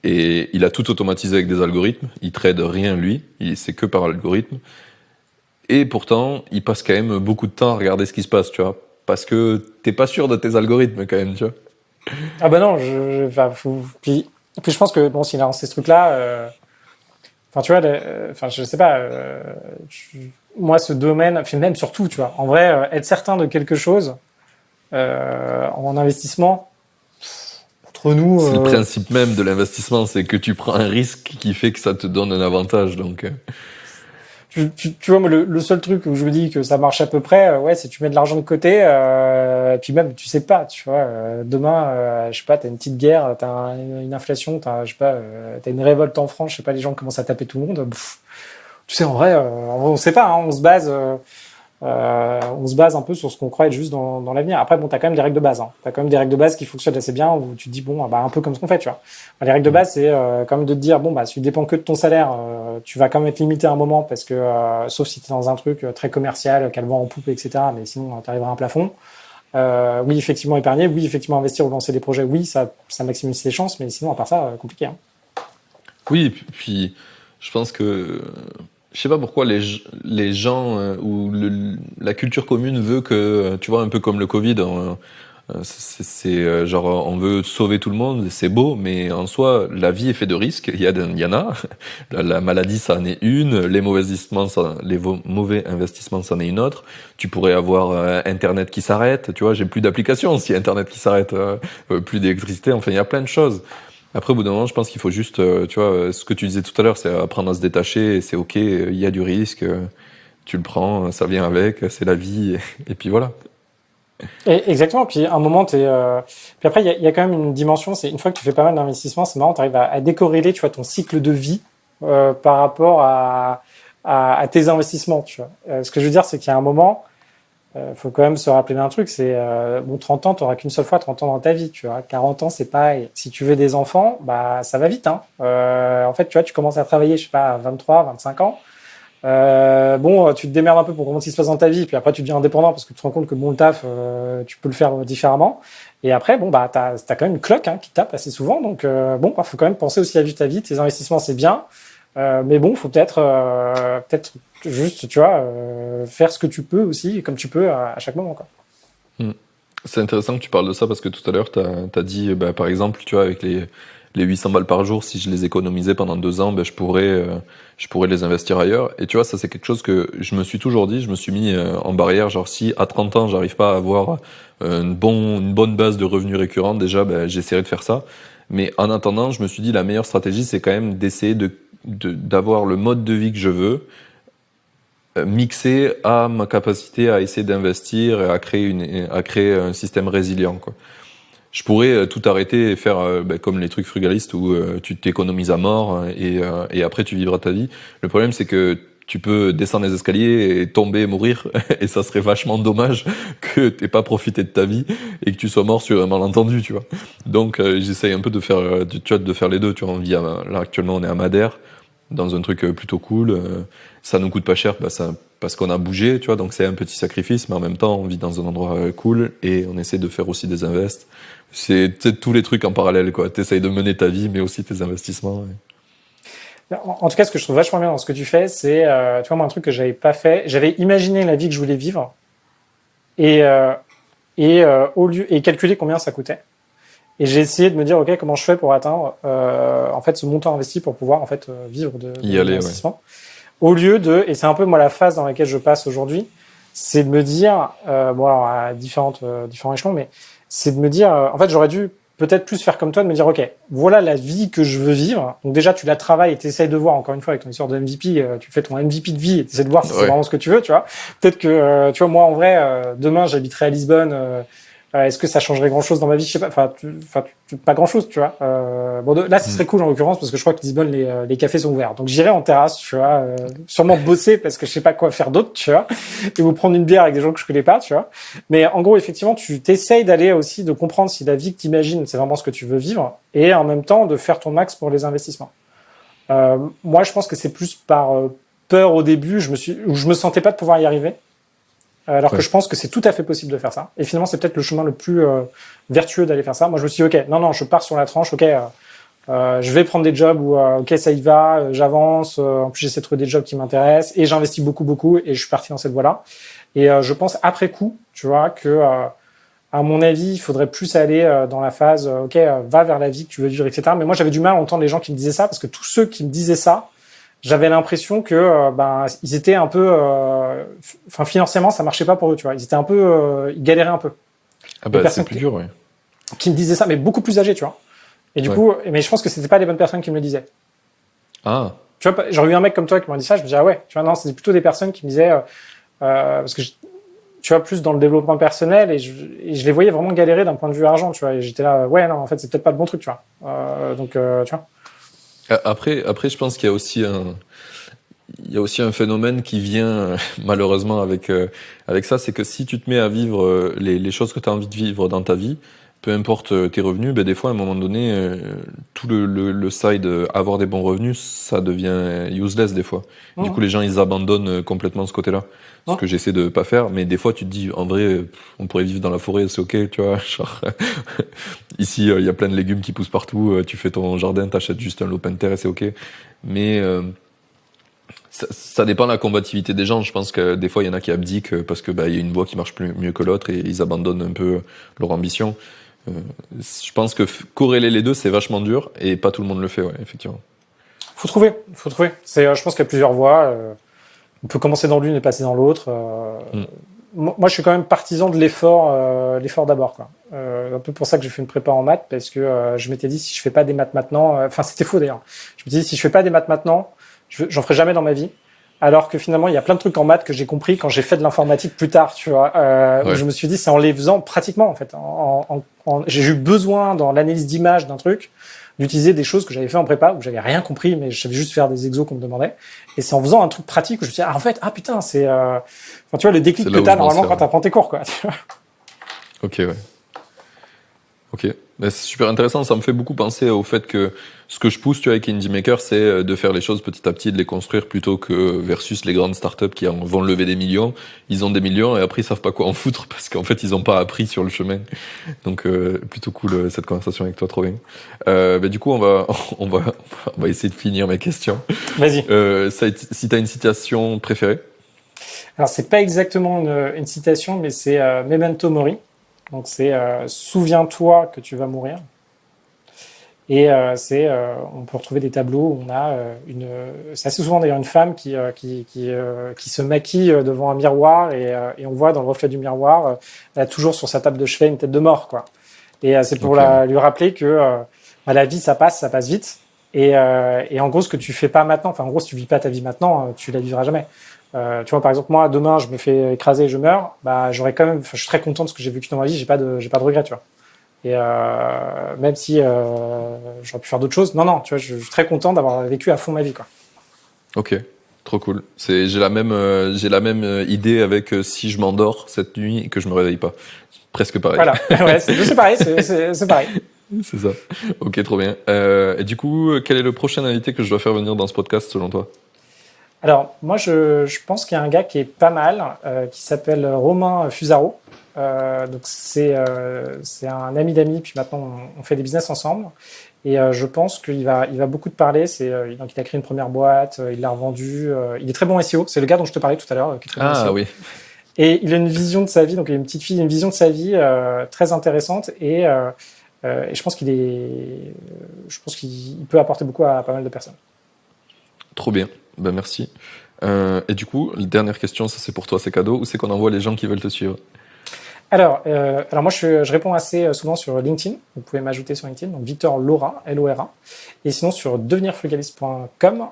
Et il a tout automatisé avec des algorithmes. Il trade rien lui. C'est que par algorithme. Et pourtant, il passe quand même beaucoup de temps à regarder ce qui se passe, tu vois. Parce que t'es pas sûr de tes algorithmes quand même, tu vois. ah bah non, enfin, puis je pense que bon, s'il a lancé ce truc-là, enfin, tu vois, enfin, je sais pas, moi, ce domaine, enfin, même surtout, tu vois, en vrai, être certain de quelque chose en investissement, entre nous, C'est le principe même de l'investissement, c'est que tu prends un risque qui fait que ça te donne un avantage. Donc, tu vois, moi, le seul truc où je me dis que ça marche à peu près, ouais, c'est tu mets de l'argent de côté, puis même, tu sais pas, tu vois, demain, je sais pas, t'as une petite guerre, t'as une inflation, je sais pas, t'as une révolte en France, je sais pas, les gens commencent à taper tout le monde. Tu sais, en vrai, on sait pas, hein, on se base un peu sur ce qu'on croit être juste dans l'avenir. Après, bon, t'as quand même des règles de base. Hein. T'as quand même des règles de base qui fonctionnent assez bien où tu te dis bon, bah un peu comme ce qu'on fait, tu vois. Les règles de base, c'est quand même de te dire bon, bah si tu dépends que de ton salaire, tu vas quand même être limité à un moment parce que sauf si t'es dans un truc très commercial, qu'elle vend en poupe, etc. Mais sinon, t'arriveras à un plafond. Oui, effectivement épargner, oui, effectivement investir ou lancer des projets, oui, ça maximise ses chances, mais sinon à part ça, compliqué. Hein. oui, puis je pense que je sais pas pourquoi les gens ou la culture commune veut que, tu vois, un peu comme le Covid, Genre, on veut sauver tout le monde, c'est beau, mais en soi, la vie est faite de risques. Il y en a. La maladie, ça en est une. Mauvais investissements, ça en est une autre. Tu pourrais avoir Internet qui s'arrête. Tu vois, j'ai plus d'applications si Internet qui s'arrête, plus d'électricité. Enfin, il y a plein de choses. Après, au bout d'un moment, je pense qu'il faut juste, tu vois, ce que tu disais tout à l'heure, c'est apprendre à se détacher. Et c'est ok, il y a du risque. Tu le prends, ça vient avec, c'est la vie. Et puis voilà. Exactement. Puis à un moment, puis après, il y a quand même une dimension. C'est une fois que tu fais pas mal d'investissements, c'est marrant, tu arrives à décorréler, tu vois, ton cycle de vie par rapport à tes investissements. Tu vois. Ce que je veux dire, c'est qu'il y a un moment, faut quand même se rappeler d'un truc. C'est bon, 30 ans, t'auras qu'une seule fois 30 ans dans ta vie. Tu vois. 40 ans, c'est pareil. Si tu veux des enfants, bah ça va vite. Hein. En fait, tu vois, tu commences à travailler, je sais pas, à 23, 25 ans. Bon, tu te démerdes un peu pour comprendre ce qui se passe dans ta vie, puis après tu deviens indépendant parce que tu te rends compte que bon, le taf, tu peux le faire différemment. Et après, bon, bah, t'as quand même une cloque qui tape assez souvent, donc bon, bah, faut quand même penser aussi à vivre ta vie. Tes investissements, c'est bien, mais bon, faut peut-être juste, tu vois, faire ce que tu peux aussi, comme tu peux à chaque moment, quoi. Hmm. C'est intéressant que tu parles de ça parce que tout à l'heure, t'as dit, bah, par exemple, tu vois, avec les 800 balles par jour, si je les économisais pendant 2 ans, ben, je pourrais les investir ailleurs. Et tu vois, ça, c'est quelque chose que je me suis toujours dit, je me suis mis en barrière, genre, si à 30 ans, j'arrive pas à avoir une bonne base de revenus récurrents, déjà, ben, j'essaierai de faire ça. Mais en attendant, je me suis dit, la meilleure stratégie, c'est quand même d'essayer d'avoir le mode de vie que je veux, mixé à ma capacité à essayer d'investir et à créer un système résilient, quoi. Je pourrais tout arrêter et faire comme les trucs frugalistes où tu t'économises à mort et après tu vivras ta vie. Le problème, c'est que tu peux descendre les escaliers et tomber et mourir et ça serait vachement dommage que t'aies pas profité de ta vie et que tu sois mort sur un malentendu, tu vois. Donc j'essaye un peu de faire tu vois, de faire les deux, tu vois. Là actuellement on est à Madère dans un truc plutôt cool, ça nous coûte pas cher parce qu'on a bougé, tu vois, donc c'est un petit sacrifice, mais en même temps on vit dans un endroit cool et on essaie de faire aussi des invests. C'est tous les trucs en parallèle, quoi. T'essayes de mener ta vie, mais aussi tes investissements. En tout cas, ce que je trouve vachement bien dans ce que tu fais, c'est, tu vois, moi, un truc que j'avais pas fait. J'avais imaginé la vie que je voulais vivre et et calculer combien ça coûtait. Et j'ai essayé de me dire, ok, comment je fais pour atteindre en fait ce montant investi pour pouvoir en fait vivre de Y mon aller, ouais. investissement. Au lieu de, et c'est un peu moi la phase dans laquelle je passe aujourd'hui, c'est de me dire, bon alors à différents échelons, mais c'est de me dire, en fait j'aurais dû peut-être plus faire comme toi, de me dire, ok, voilà la vie que je veux vivre. Donc déjà tu la travailles et tu essayes de voir, encore une fois avec ton histoire de MVP, tu fais ton MVP de vie et tu essaies de voir si c'est Ouais. vraiment ce que tu veux, tu vois. Peut-être que, tu vois, moi en vrai, demain j'habiterai à Lisbonne. Est-ce que ça changerait grand-chose dans ma vie? Je sais pas. Pas grand-chose, tu vois. Bon, là, ce serait cool en l'occurrence parce que je crois que Lisbonne, les cafés sont ouverts. Donc j'irai en terrasse, tu vois, sûrement bosser parce que je sais pas quoi faire d'autre, tu vois, et vous prendre une bière avec des gens que je connais pas, tu vois. Mais en gros, effectivement, tu t'essayes d'aller aussi de comprendre si la vie que t'imagines, c'est vraiment ce que tu veux vivre, et en même temps de faire ton max pour les investissements. Moi, je pense que c'est plus par peur au début, où je me sentais pas de pouvoir y arriver. Alors que je pense que c'est tout à fait possible de faire ça. Et finalement, c'est peut-être le chemin le plus vertueux d'aller faire ça. Moi, je me suis dit, ok, non, je pars sur la tranche, ok, je vais prendre des jobs où, ok, ça y va, j'avance, en plus, j'essaie de trouver des jobs qui m'intéressent, et j'investis beaucoup, beaucoup, et je suis parti dans cette voie-là. Et je pense, après coup, tu vois, que, à mon avis, il faudrait plus aller dans la phase, ok, va vers la vie que tu veux vivre, etc. Mais moi, j'avais du mal à entendre les gens qui me disaient ça, parce que tous ceux qui me disaient ça, j'avais l'impression que ils étaient un peu financièrement ça marchait pas pour eux, tu vois, ils étaient un peu ils galéraient un peu. Ah Les bah c'est personnes plus dur, ouais. qui me disaient ça, mais beaucoup plus âgées, tu vois. Et du Ouais. coup, mais je pense que c'était pas les bonnes personnes qui me le disaient. Ah, Tu vois, j'aurais eu un mec comme toi qui m'a dit ça, je me disais ah ouais, tu vois, non, c'était plutôt des personnes qui me disaient parce que tu vois, plus dans le développement personnel et je les voyais vraiment galérer d'un point de vue argent, tu vois, et j'étais là ouais, non, en fait, c'est peut-être pas le bon truc, tu vois. Donc tu vois. après, je pense qu'il y a aussi un phénomène qui vient malheureusement avec ça, c'est que si tu te mets à vivre les choses que tu as envie de vivre dans ta vie, peu importe tes revenus, ben des fois à un moment donné, tout le side avoir des bons revenus, ça devient useless des fois. Du coup, les gens ils abandonnent complètement ce côté-là. Ce que j'essaie de pas faire, mais des fois tu te dis en vrai, on pourrait vivre dans la forêt, c'est ok, tu vois. Genre, ici, il y a plein de légumes qui poussent partout. Tu fais ton jardin, t'achètes juste un lopin de terre et c'est ok. Mais Ça dépend de la combativité des gens. Je pense que des fois, il y en a qui abdiquent parce que il y a une voie qui marche mieux que l'autre et ils abandonnent un peu leur ambition. Euh, je pense que corréler les deux, c'est vachement dur et pas tout le monde le fait, ouais, effectivement. Faut trouver. Je pense qu'il y a plusieurs voies. On peut commencer dans l'une et passer dans l'autre. Mm. Moi, je suis quand même partisan de l'effort d'abord, quoi. Un peu pour ça que j'ai fait une prépa en maths, parce que je m'étais dit, si je fais pas des maths maintenant, enfin c'était faux d'ailleurs. Je me disais, si je fais pas des maths maintenant, j'en ferai jamais dans ma vie. Alors que finalement, il y a plein de trucs en maths que j'ai compris quand j'ai fait de l'informatique plus tard, tu vois. Où Ouais. je me suis dit, c'est en les faisant pratiquement, en fait. J'ai eu besoin dans l'analyse d'image d'un truc d'utiliser des choses que j'avais fait en prépa où j'avais rien compris, mais je savais juste faire des exos qu'on me demandait. Et c'est en faisant un truc pratique où je me suis dit, ah, en fait, ah putain, c'est, enfin, tu vois, le déclic C'est que là où t'as je m'en normalement sers. quand t'apprends tes cours, quoi. Tu vois. Ok, ouais. Ok, mais c'est super intéressant. Ça me fait beaucoup penser au fait que ce que je pousse, tu vois, avec Indie Maker, c'est de faire les choses petit à petit, de les construire plutôt que versus les grandes startups qui vont lever des millions. Ils ont des millions et après ils savent pas quoi en foutre parce qu'en fait ils ont pas appris sur le chemin. Donc plutôt cool cette conversation avec toi, trop bien. Du coup on va essayer de finir mes questions. Vas-y. Si t'as une citation préférée. Alors, c'est pas exactement une citation, mais c'est Memento Mori. Donc, c'est souviens-toi que tu vas mourir. Et on peut retrouver des tableaux où on a c'est assez souvent d'ailleurs une femme qui se maquille devant un miroir et on voit dans le reflet du miroir, elle a toujours sur sa table de chevet une tête de mort, quoi. Et c'est pour Ok. lui rappeler que la vie ça passe vite. Et en gros, ce que tu fais pas maintenant, enfin en gros, si tu vis pas ta vie maintenant, tu la vivras jamais. Tu vois, par exemple, moi, demain, je me fais écraser et je meurs, bah, j'aurais quand même, je suis très content de ce que j'ai vécu dans ma vie, j'ai pas de regrets, tu vois. Et même si j'aurais pu faire d'autres choses, non, tu vois, je suis très content d'avoir vécu à fond ma vie, quoi. Ok, trop cool. J'ai la même idée avec si je m'endors cette nuit et que je me réveille pas. Presque pareil. Voilà, ouais, c'est pareil, c'est pareil. C'est ça. Ok, trop bien. Et du coup, quel est le prochain invité que je dois faire venir dans ce podcast selon toi? Alors, moi, je pense qu'il y a un gars qui est pas mal, qui s'appelle Romain Fusaro. Donc, c'est un ami d'amis, puis maintenant, on fait des business ensemble. Et je pense qu'il va beaucoup te parler. Donc, il a créé une première boîte, il l'a revendue. Il est très bon SEO. C'est le gars dont je te parlais tout à l'heure, qui est très bon Ah SEO. oui. Et il a une vision de sa vie, donc il a une petite fille, une vision de sa vie très intéressante. Et je pense je pense qu'il peut apporter beaucoup à pas mal de personnes. Trop bien. Ben merci. Et du coup, la dernière question, ça c'est pour toi, c'est cadeau. Où c'est qu'on envoie les gens qui veulent te suivre? Alors moi, je réponds assez souvent sur LinkedIn. Vous pouvez m'ajouter sur LinkedIn, donc Victor Laura, Lora. Et sinon, sur devenirfrugaliste.com.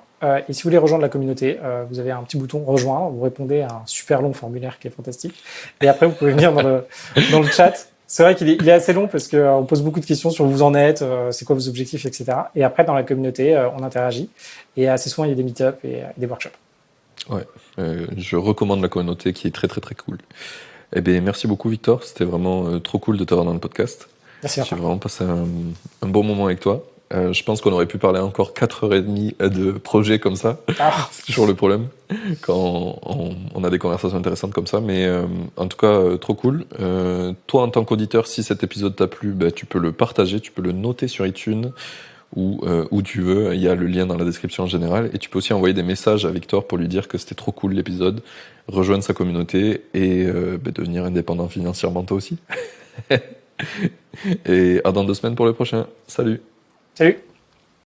Et si vous voulez rejoindre la communauté, vous avez un petit bouton rejoindre. Vous répondez à un super long formulaire qui est fantastique. Et après, vous pouvez venir dans le chat. C'est vrai qu'il est assez long parce qu'on pose beaucoup de questions sur où vous en êtes, c'est quoi vos objectifs, etc. Et après, dans la communauté, on interagit. Et assez souvent, il y a des meet-ups et des workshops. Ouais. Je recommande la communauté qui est très très très cool. Eh bien, merci beaucoup Victor. C'était vraiment trop cool de t'avoir dans le podcast. Merci, J'ai Martin. vraiment passé un bon moment avec toi. Je pense qu'on aurait pu parler encore 4h30 de projets comme ça. Ah, C'est toujours le problème quand on a des conversations intéressantes comme ça. Mais en tout cas, trop cool. Toi, en tant qu'auditeur, si cet épisode t'a plu, tu peux le partager, tu peux le noter sur iTunes ou où tu veux. Il y a le lien dans la description générale. Et tu peux aussi envoyer des messages à Victor pour lui dire que c'était trop cool l'épisode, rejoindre sa communauté et devenir indépendant financièrement toi aussi. Et à dans 2 semaines pour le prochain. Salut! salut!